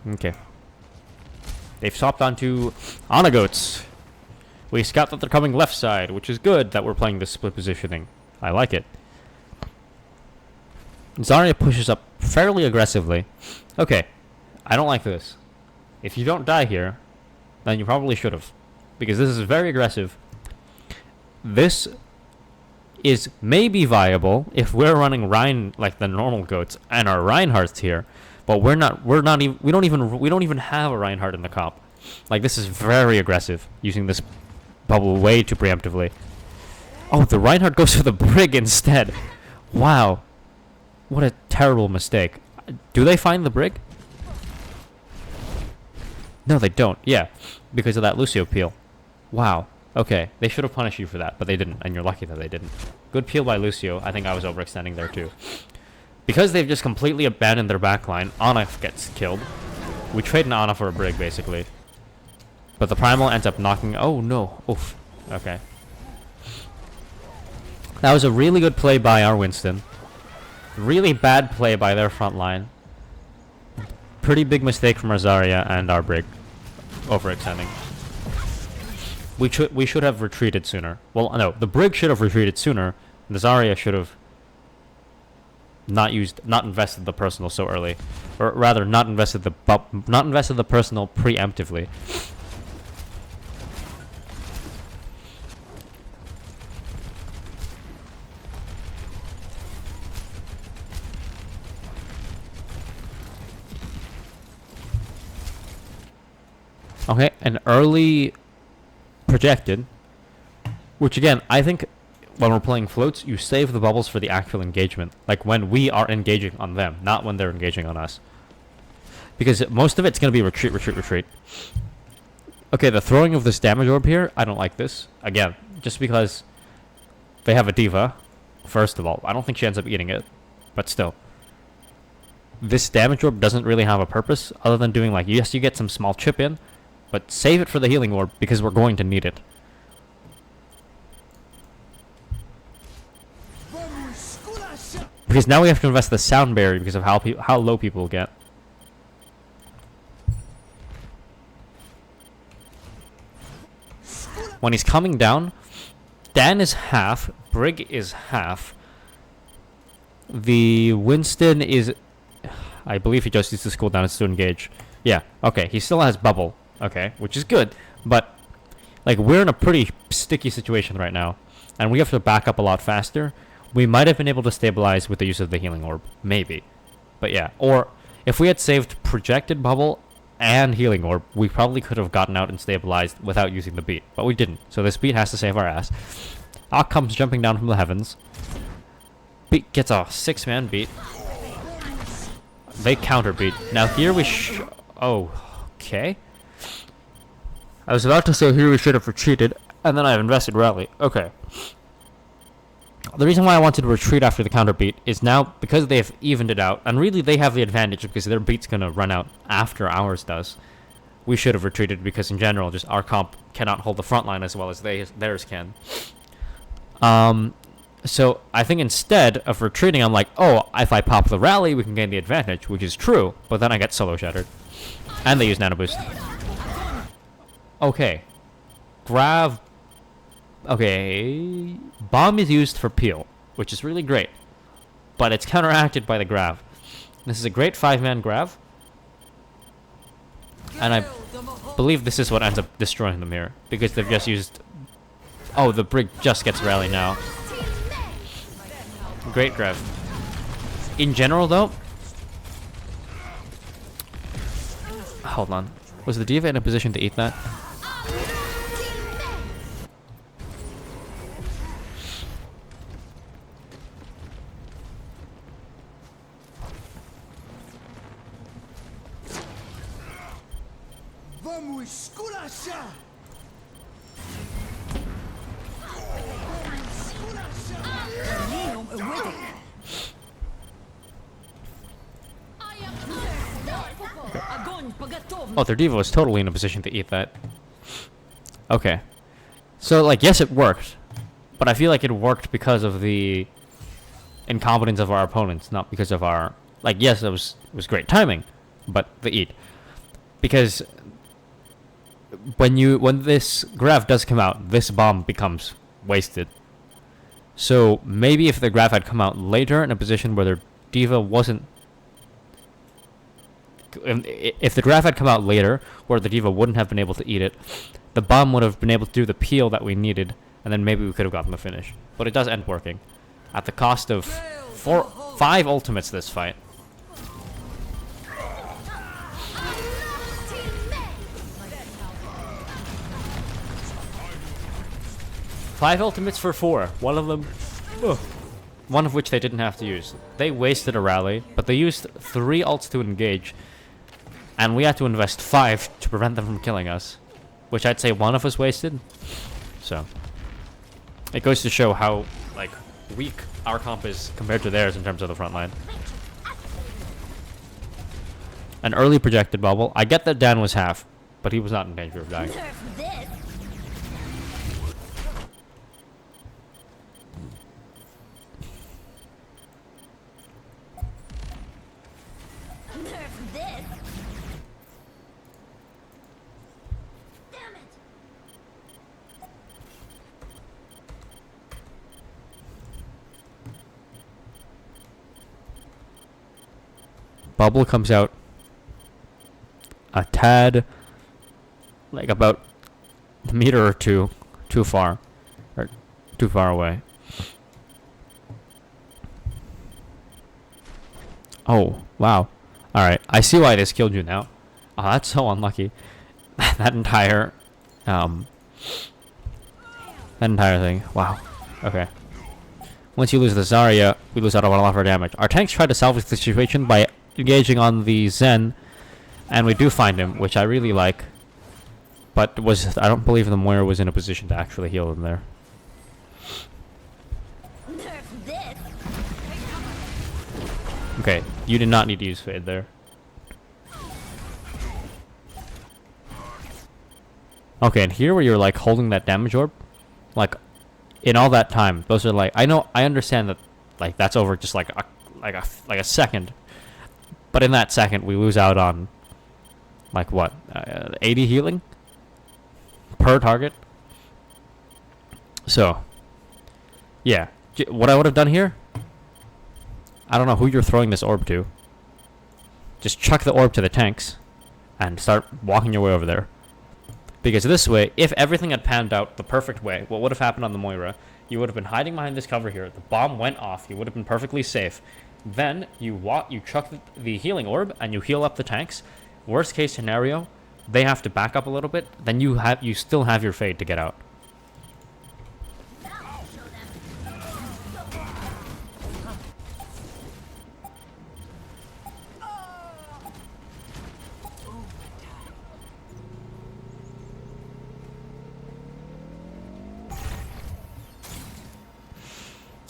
Okay. They've swapped onto Anagoats. We scout that they're coming left side, which is good that we're playing this split positioning. I like it. Zarya pushes up fairly aggressively. Okay, I don't like this. If you don't die here, then you probably should have. Because this is very aggressive. This is maybe viable if we're running Rein like the normal goats and our Reinhardt's here. But we don't even have a Reinhardt in the comp. Like, this is very aggressive, using this bubble way too preemptively. Oh, the Reinhardt goes for the Brig instead. Wow. What a terrible mistake. Do they find the Brig? No, they don't. Yeah, because of that Lucio peel. Wow. Okay, they should have punished you for that, but they didn't, and you're lucky that they didn't. Good peel by Lucio. I think I was overextending there too. Because they've just completely abandoned their backline, Ana gets killed. We trade an Ana for a Brig, basically. But the Primal ends up knocking... Oh, no. Oof. Okay. That was a really good play by our Winston. Really bad play by their front line. Pretty big mistake from our Zarya and our Brig. Overextending. We should have retreated sooner. Well, no. The Brig should have retreated sooner. The Zarya should have not invested the personal so early. Or rather, not invested the personal preemptively. Okay, an early projected, which again, I think when we're playing floats, you save the bubbles for the actual engagement. Like when we are engaging on them, not when they're engaging on us. Because most of it's going to be retreat, retreat, retreat. Okay, the throwing of this damage orb here, I don't like this. Again, just because they have a D.Va, first of all. I don't think she ends up eating it, but still. This damage orb doesn't really have a purpose, other than doing like, yes, you get some small chip in, but save it for the healing orb, because we're going to need it. Because now we have to invest the sound barrier because of how low people get. when he's coming down, Dan is half, Brig is half. The Winston is, I believe he just uses cooldown to engage. Yeah, okay, he still has bubble, okay, which is good, but like we're in a pretty sticky situation right now, and we have to back up a lot faster. We might have been able to stabilize with the use of the healing orb, maybe, but yeah. Or if we had saved projected bubble and healing orb, we probably could have gotten out and stabilized without using the beat, but we didn't. So this beat has to save our ass. Ock comes jumping down from the heavens. Beat gets a 6-man beat. They counter beat. Now here we oh, okay. I was about to say here we should have retreated, and then I invested rally. Okay. The reason why I wanted to retreat after the counter beat is now because they've evened it out, and really they have the advantage because their beat's gonna run out after ours does. We should have retreated because in general, just our comp cannot hold the front line as well as theirs can. So I think instead of retreating, I'm like, oh, if I pop the rally, we can gain the advantage, which is true. But then I get solo shattered, and they use nano boost. Okay, Grav. Okay, bomb is used for peel, which is really great, but it's counteracted by the Grav. This is a great 5-man Grav, and I believe this is what ends up destroying them here because they've just used. Oh, the Brig just gets rally now. Great Grav. In general, though, hold on. Was the D.Va in a position to eat that? Oh, their D.Va was totally in a position to eat that. Okay. So, like, yes, it worked. But I feel like it worked because of the incompetence of our opponents, not because of our... Like, yes, it was great timing, but the eat. Because when this Grav does come out, this bomb becomes wasted. So, maybe if the Grav had come out later in a position where their D.Va wasn't... If the Grav had come out later, where the D.Va wouldn't have been able to eat it, the bomb would have been able to do the peel that we needed, and then maybe we could have gotten the finish. But it does end working. At the cost of 5 ultimates this fight. Five ultimates for 4. One of them... Ugh. One of which they didn't have to use. They wasted a rally, but they used 3 ults to engage, and we had to invest 5 to prevent them from killing us, which I'd say one of us wasted. So it goes to show how like weak our comp is compared to theirs in terms of the front line. An early projected bubble. I get that Dan was half, but he was not in danger of dying. Bubble comes out a tad, like about a meter or two too far, or too far away. Oh, wow. Alright, I see why this killed you now. Oh, that's so unlucky. that entire thing. Wow. Okay. Once you lose the Zarya, we lose out on a lot of our damage. Our tanks tried to salvage the situation by engaging on the Zen, and we do find him, which I really like. But I don't believe the Moira was in a position to actually heal him there. Okay, you did not need to use Fade there. Okay, and here where you're like holding that damage orb, like in all that time, those are like I understand that like that's over just like a second. But in that second, we lose out on, like, what? 80 healing? Per target? So, yeah. What I would have done here, I don't know who you're throwing this orb to. Just chuck the orb to the tanks and start walking your way over there. Because this way, if everything had panned out the perfect way, what would have happened on the Moira? You would have been hiding behind this cover here. The bomb went off. You would have been perfectly safe. Then you chuck the healing orb and you heal up the tanks. Worst case scenario, they have to back up a little bit. Then you still have your fade to get out.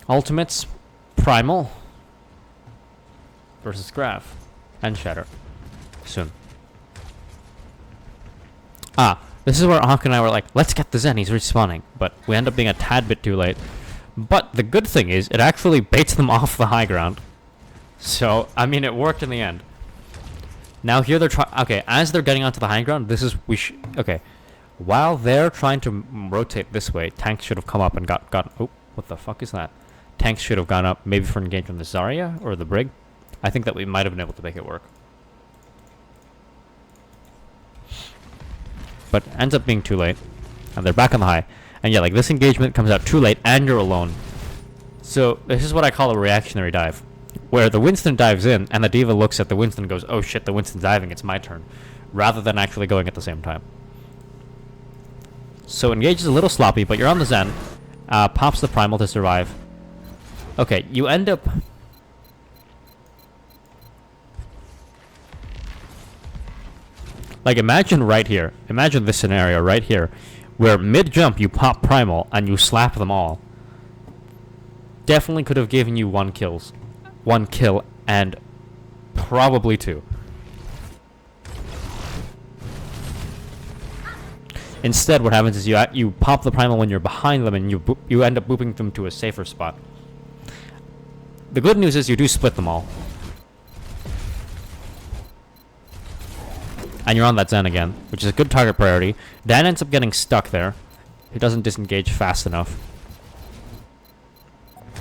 Ultimates, Primal versus Graph and Shatter. Soon. This is where Hawk and I were like, let's get the Zen, he's respawning. But we end up being a tad bit too late. But the good thing is, it actually baits them off the high ground. So, I mean, it worked in the end. Now here they're trying, okay, as they're getting onto the high ground, okay. While they're trying to rotate this way, tanks should have come up and got, oh, what the fuck is that? Tanks should have gone up, maybe for engagement on the Zarya or the Brig. I think that we might have been able to make it work. But ends up being too late. And they're back on the high. And yeah, like this engagement comes out too late and you're alone. So this is what I call a reactionary dive. Where the Winston dives in and the D.Va looks at the Winston and goes, oh shit, the Winston's diving, it's my turn. Rather than actually going at the same time. So engage is a little sloppy, but you're on the Zen. Pops the Primal to survive. Okay, you end up... Like, imagine right here. Imagine this scenario right here. Where mid-jump you pop Primal and you slap them all. Definitely could have given you 1 kill and probably 2. Instead, what happens is you pop the Primal when you're behind them and you end up booping them to a safer spot. The good news is you do split them all. And you're on that Zen again, which is a good target priority. Dan ends up getting stuck there. He doesn't disengage fast enough.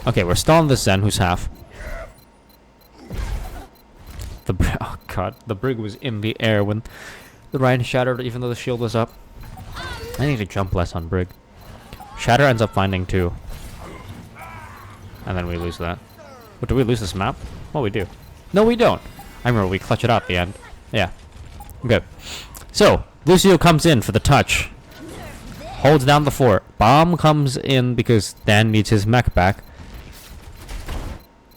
Okay, we're still on this Zen, who's half. Oh god, the Brig was in the air when the Ryan shattered, even though the shield was up. I need to jump less on Brig. Shatter ends up finding 2. And then we lose that. What, do we lose this map? Well, we do. No, we don't. I remember we clutch it out at the end. Yeah. Okay. So, Lucio comes in for the touch. Holds down the fort. Bomb comes in because Dan needs his mech back.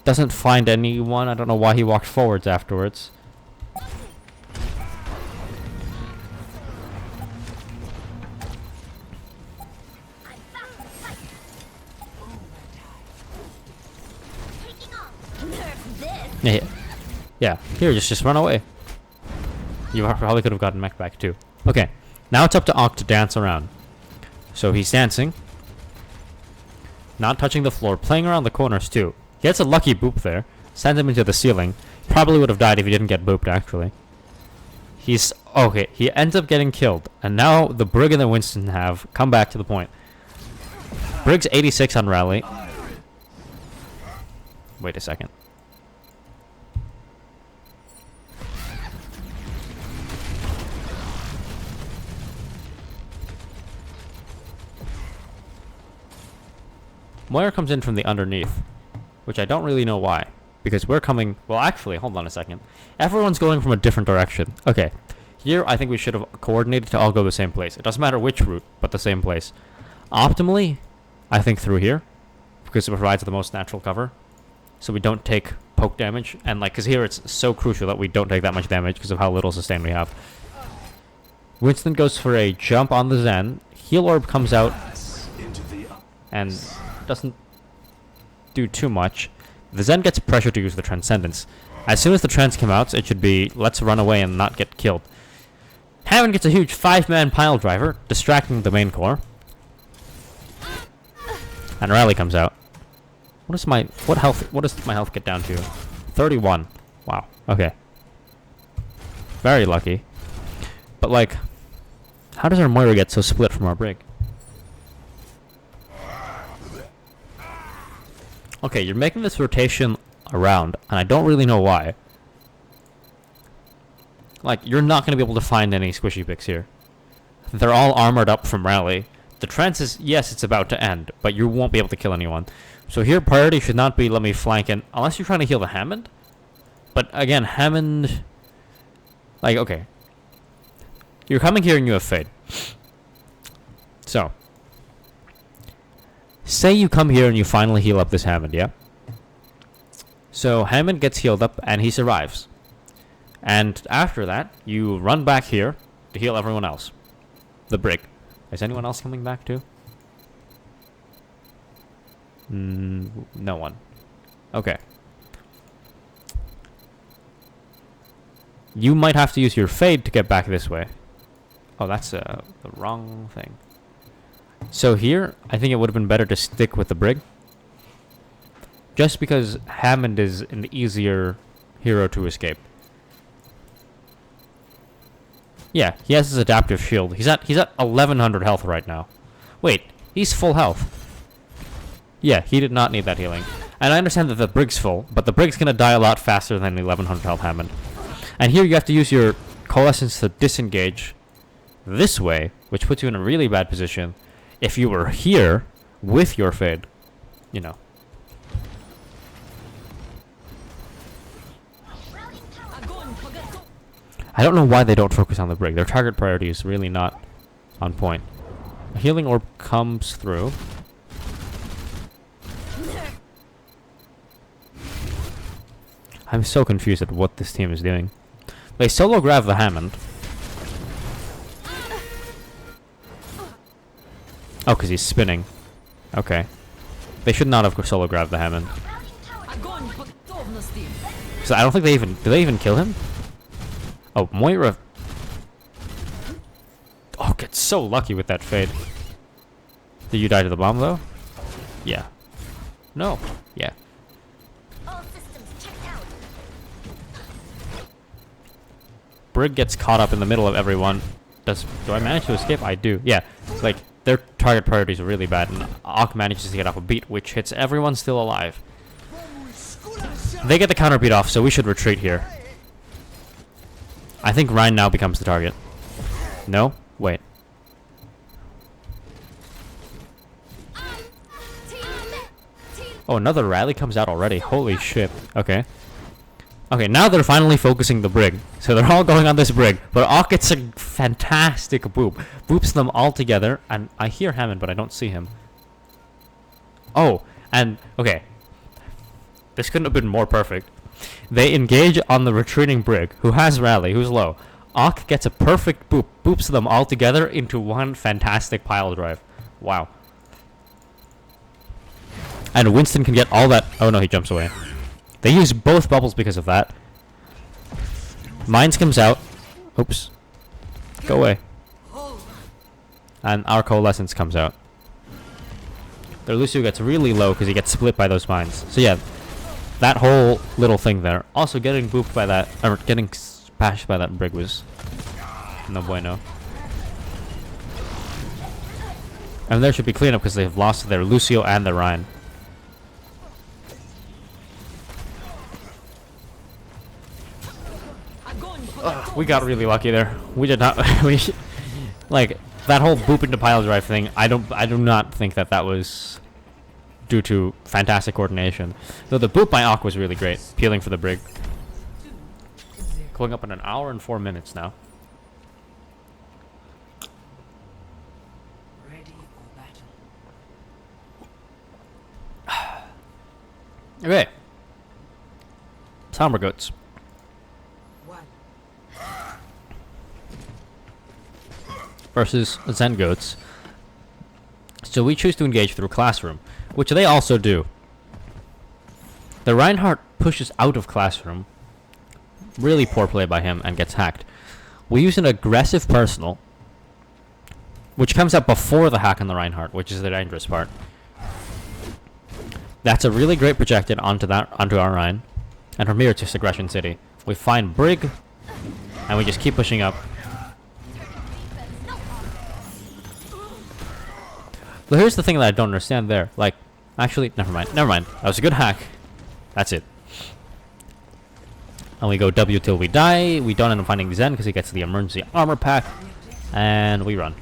Doesn't find anyone. I don't know why he walked forwards afterwards. Yeah. Here, just run away. You probably could have gotten mech back too. Okay. Now it's up to Ock to dance around. So he's dancing. Not touching the floor. Playing around the corners too. He gets a lucky boop there. Sends him into the ceiling. Probably would have died if he didn't get booped actually. He's... Okay. He ends up getting killed. And now the Brig and the Winston have come back to the point. Brig's 86 on rally. Wait a second. Moira comes in from the underneath, which I don't really know why. Because we're coming... Well, actually, hold on a second. Everyone's going from a different direction. Okay. Here, I think we should have coordinated to all go the same place. It doesn't matter which route, but the same place. Optimally, I think through here. Because it provides the most natural cover. So we don't take poke damage. And, like, because here it's so crucial that we don't take that much damage because of how little sustain we have. Winston goes for a jump on the Zen. Heal Orb comes out. And... doesn't do too much. The Zen gets pressure to use the Transcendence. As soon as the Trans come out, it should be let's run away and not get killed. Hammond gets a huge 5-man pile driver, distracting the main core. And Rally comes out. What does my health get down to? 31. Wow. Okay. Very lucky. But like, how does our Moira get so split from our Brig? Okay, you're making this rotation around, and I don't really know why. Like, you're not going to be able to find any squishy picks here. They're all armored up from rally. The trance is, yes, it's about to end, but you won't be able to kill anyone. So here, priority should not be let me flank in, unless you're trying to heal the Hammond. But again, Hammond... Like, okay. You're coming here and you have Fade. So. Say you come here and you finally heal up this Hammond, yeah? So Hammond gets healed up and he survives. And after that, you run back here to heal everyone else. The Brig. Is anyone else coming back too? No one. Okay. You might have to use your Fade to get back this way. Oh, that's the wrong thing. So here, I think it would have been better to stick with the Brig. Just because Hammond is an easier hero to escape. Yeah, he has his adaptive shield. He's at 1100 health right now. Wait, he's full health. Yeah, he did not need that healing. And I understand that the Brig's full, but the Brig's gonna die a lot faster than the 1100 health Hammond. And here you have to use your Coalescence to disengage this way, which puts you in a really bad position. If you were here with your Fade, you know. I don't know why they don't focus on the Brig. Their target priority is really not on point. A healing orb comes through. I'm so confused at what this team is doing. They solo grab the Hammond. Oh, because he's spinning. Okay. They should not have solo grabbed the Hammond. So I don't think they even... Do they even kill him? Oh, Moira... Oh, gets so lucky with that Fade. Did you die to the bomb, though? Yeah. No. Yeah. Brig gets caught up in the middle of everyone. Do I manage to escape? I do. Yeah. Like, their target priorities are really bad, and Ock manages to get off a beat, which hits everyone still alive. They get the counter beat off, so we should retreat here. I think Ryan now becomes the target. No? Wait. Oh, another rally comes out already. Holy shit. Okay. Okay, now they're finally focusing the Brig. So they're all going on this Brig. But Ock gets a fantastic boop. Boops them all together. And I hear Hammond, but I don't see him. Oh, and... Okay. This couldn't have been more perfect. They engage on the retreating Brig, who has rally, who's low. Ock gets a perfect boop. Boops them all together into one fantastic pile drive. Wow. And Winston can get all that... Oh no, he jumps away. They use both bubbles because of that. Mines comes out. Oops. Go away. And our Coalescence comes out. Their Lucio gets really low because he gets split by those mines. So yeah, that whole little thing there. Also getting booped by that, or getting spashed by that Brig was no bueno. And there should be cleanup because they've lost their Lucio and their Ryan. We got really lucky there. We did not. We like that whole boop into pile drive thing. I do not think that was due to fantastic coordination. Though the boop by Ock was really great, peeling for the Brig. Going up in 1 hour and 4 minutes now. Ready for battle. Okay. Somber Goats. Versus Zen Goats. So we choose to engage through Classroom, which they also do. The Reinhardt pushes out of Classroom. Really poor play by him and gets hacked. We use an aggressive personal, which comes up before the hack on the Reinhardt, which is the dangerous part. That's a really great projected onto our Rhine. And from here, it's just Aggression City. We find Brig, and we just keep pushing up. But here's the thing that I don't understand there. Like, Actually, never mind. Never mind. That was a good hack. That's it. And we go W till we die. We don't end up finding Zen because he gets the emergency armor pack. And we run.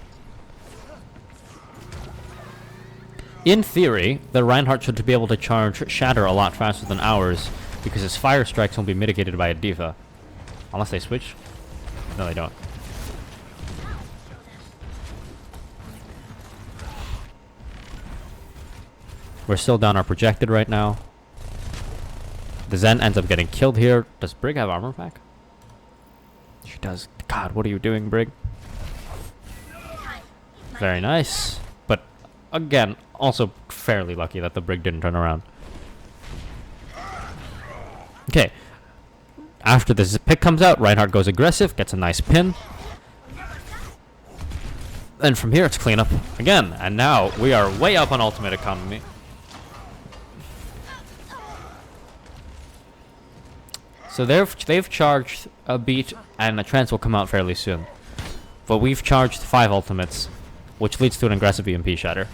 In theory, the Reinhardt should be able to charge Shatter a lot faster than ours because his fire strikes won't be mitigated by a D.Va. Unless they switch. No, they don't. We're still down our projected right now. The Zen ends up getting killed here. Does Brig have armor pack? She does. God, what are you doing, Brig? Very nice. But, again, also fairly lucky that the Brig didn't turn around. Okay. After this pick comes out, Reinhardt goes aggressive, gets a nice pin. Then from here, it's cleanup again. And now we are way up on ultimate economy. So they've charged a beat, and a trance will come out fairly soon. But we've charged 5 ultimates, which leads to an aggressive EMP shatter.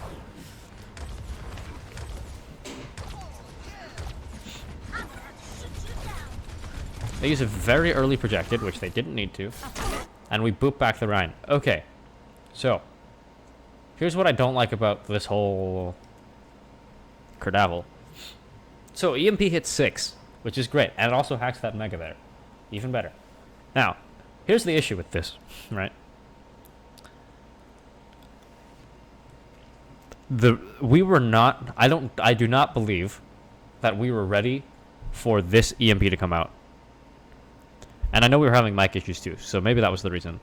They use a very early projected, which they didn't need to, and we boop back the Rhine. Okay, so here's what I don't like about this whole Kerdavel. So EMP hits 6. Which is great, and it also hacks that mega there. Even better. Now, here's the issue with this, right? We were not, I do not believe that we were ready for this EMP to come out. And I know we were having mic issues too, so maybe that was the reason.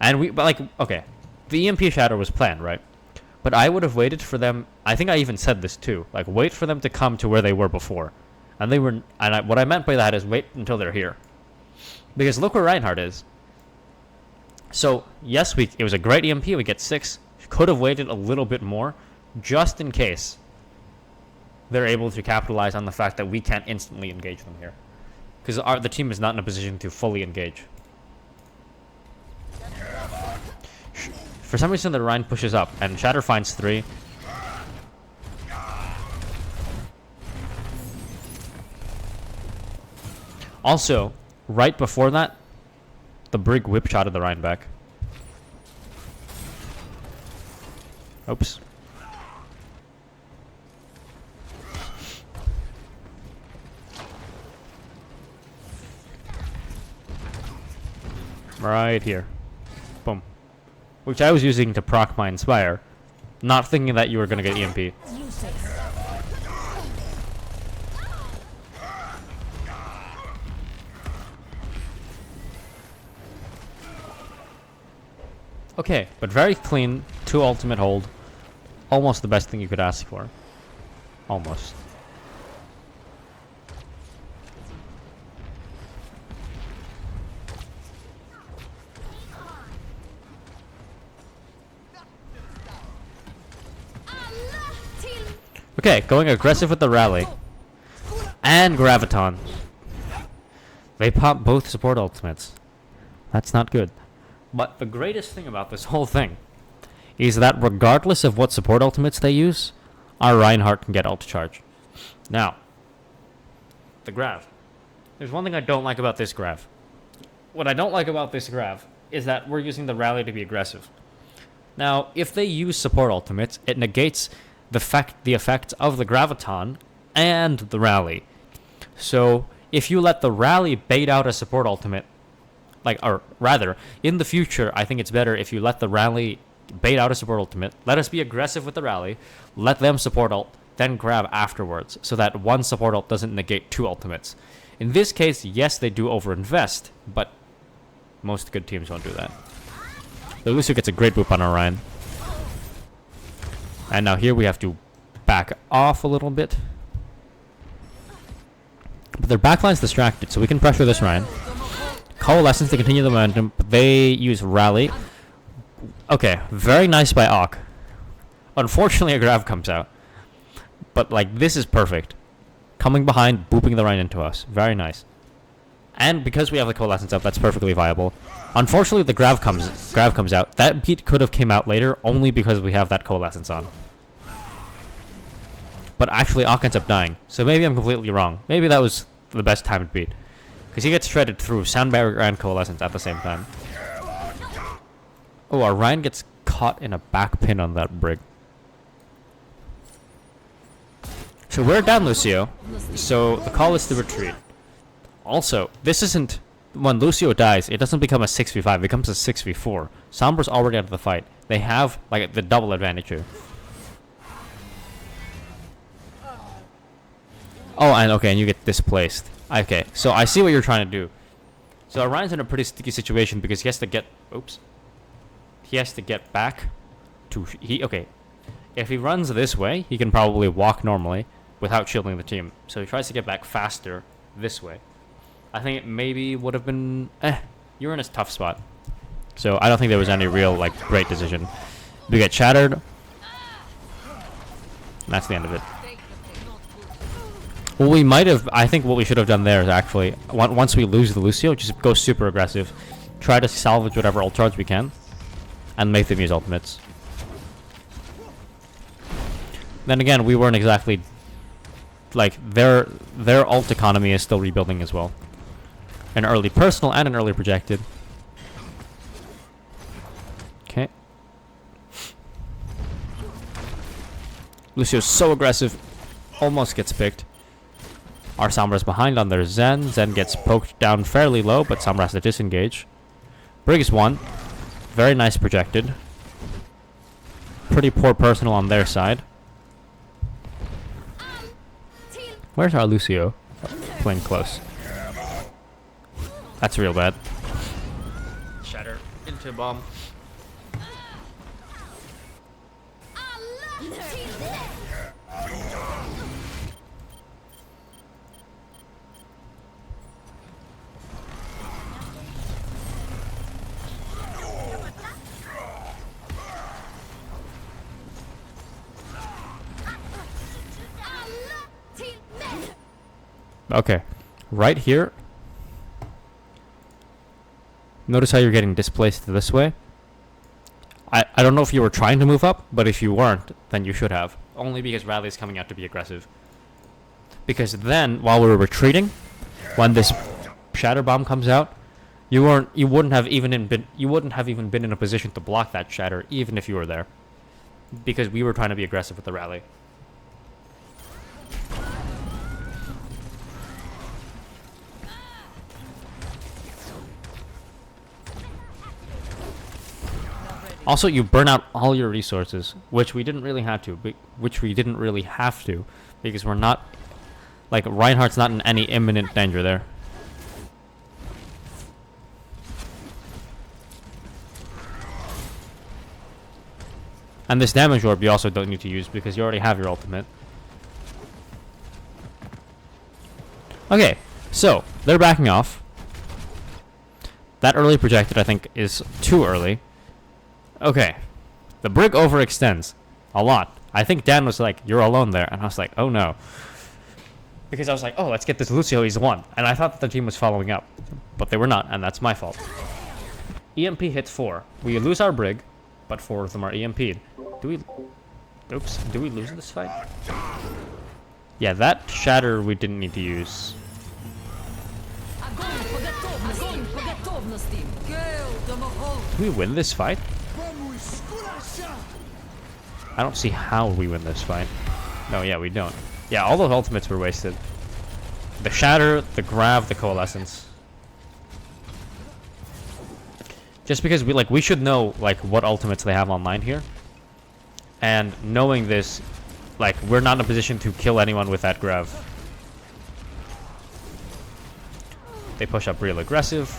But like, okay, the EMP shatter was planned, right? But I would have waited for them, I think I even said this too, like wait for them to come to where they were before. And they were, what I meant by that is wait until they're here, because look where Reinhardt is. So yes, it was a great EMP. We get 6. Could have waited a little bit more, just in case they're able to capitalize on the fact that we can't instantly engage them here, because the team is not in a position to fully engage. For some reason, the Rhine pushes up, and Shatter finds 3. Also, right before that, the Brig whip shot of the Rhine back. Oops. Right here. Boom. Which I was using to proc my Inspire, not thinking that you were going to get EMP. Okay, but very clean, 2 ultimate hold. Almost the best thing you could ask for. Almost. Okay, going aggressive with the rally. And Graviton. They pop both support ultimates. That's not good. But the greatest thing about this whole thing is that regardless of what support ultimates they use, our Reinhardt can get ult charge. Now, the Grav. There's one thing I don't like about this Grav. What I don't like about this Grav is that we're using the rally to be aggressive. Now, if they use support ultimates, it negates the effects of the Graviton and the rally. So, if you let the rally bait out a support ultimate, or rather, in the future, I think it's better if you let the rally bait out a support ultimate, let us be aggressive with the rally, let them support ult, then grab afterwards, so that one support ult doesn't negate 2 ultimates. In this case, yes, they do overinvest, but most good teams won't do that. The Lucio gets a great boop on Orion. And now here we have to back off a little bit. But their backline's distracted, so we can pressure this Ryan. Coalescence to continue the momentum, but they use Rally. Okay, very nice by Ock. Unfortunately, a Grav comes out. But, like, this is perfect. Coming behind, booping the Rhine into us. Very nice. And because we have the Coalescence up, that's perfectly viable. Unfortunately, the Grav comes out. That beat could have came out later, only because we have that Coalescence on. But actually, Ak ends up dying. So maybe I'm completely wrong. Maybe that was the best time to beat. Because he gets shredded through Sound Barrier and Coalescence at the same time. Oh, our Ryan gets caught in a back pin on that brig. So we're down Lucio. So the call is to retreat. Also, this isn't... When Lucio dies, it doesn't become a 6v5. It becomes a 6v4. Sombra's already out of the fight. They have, like, the double advantage here. Oh, and okay, and you get displaced. Okay, so I see what you're trying to do. So Orion's in a pretty sticky situation because he has to get... Oops. He has to get back to... Okay. If he runs this way, he can probably walk normally without shielding the team. So he tries to get back faster this way. I think it maybe would have been... You're in a tough spot. So I don't think there was any real, like, great decision. We get shattered. And that's the end of it. Well, we might have... I think what we should have done there is actually... Once we lose the Lucio, just go super aggressive. Try to salvage whatever ult charge we can. And make them use ultimates. Then again, we weren't exactly... Like, their ult economy is still rebuilding as well. An early personal and an early projected. Okay. Lucio's so aggressive. Almost gets picked. Our Sombra's behind on their Zen. Zen gets poked down fairly low, but Sombra has to disengage. Brig is one. Very nice projected. Pretty poor personal on their side. Where's our Lucio? Playing close. That's real bad. Shatter into bomb. Okay, right here. Notice how you're getting displaced this way. I don't know if you were trying to move up, but if you weren't, then you should have. Only because Radley's coming out to be aggressive. Because then, while we were retreating, when this shatter bomb comes out, you wouldn't have even been in a position to block that shatter, even if you were there. Because we were trying to be aggressive with the rally. Also, you burn out all your resources, which we didn't really have to, because we're not, like, Reinhardt's not in any imminent danger there. And this damage orb you also don't need to use because you already have your ultimate. Okay, so they're backing off. That early projected, I think, is too early. Okay, the brig overextends a lot. I think Dan was like, "You're alone there," and I was like, "Oh no," because I was like, "Oh, let's get this Lucio. He's one," and I thought that the team was following up, but they were not, and that's my fault. EMP hits 4. We lose our brig, but 4 of them are EMP'd. Do we lose this fight? Yeah, that shatter we didn't need to use. Do we win this fight? I don't see how we win this fight. No, yeah, we don't. Yeah, all those ultimates were wasted. The shatter, the grav, the coalescence. Just because we should know like what ultimates they have online here. And knowing this, like, we're not in a position to kill anyone with that grav. They push up real aggressive.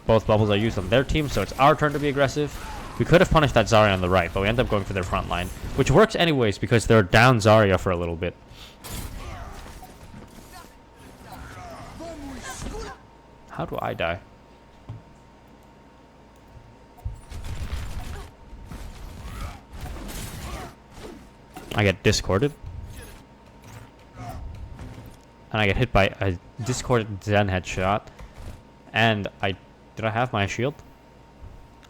Both bubbles are used on their team, so it's our turn to be aggressive. We could have punished that Zarya on the right, but we end up going for their front line, which works anyways because they're down Zarya for a little bit. How do I die? I get discorded. And I get hit by a discorded Zen headshot. And did I have my shield?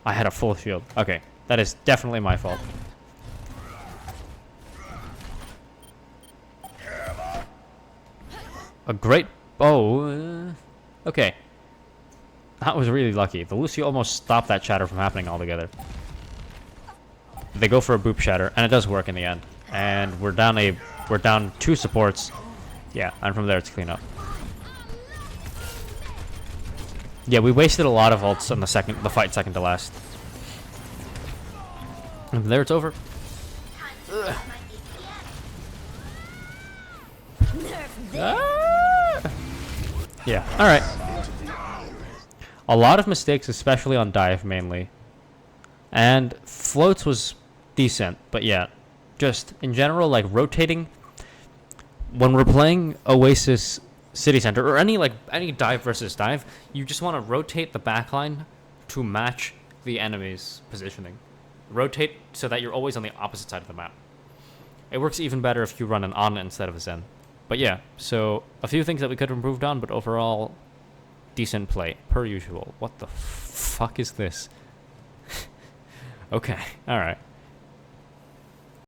I had a full shield. Okay, that is definitely my fault. a great... Oh, okay. That was really lucky. The Lucio almost stopped that shatter from happening altogether. They go for a boop shatter, and it does work in the end. And we're down 2 supports. Yeah, and from there it's clean up. Yeah, we wasted a lot of ults on the fight second to last. And from there it's over. Yeah, alright. A lot of mistakes, especially on dive mainly. And floats was decent, but yeah. Just, in general, like, rotating... When we're playing Oasis City Center, or any dive versus dive, you just want to rotate the backline to match the enemy's positioning. Rotate so that you're always on the opposite side of the map. It works even better if you run an Ana instead of a Zen. But yeah, so a few things that we could have improved on, but overall, decent play, per usual. What the fuck is this? Okay, alright.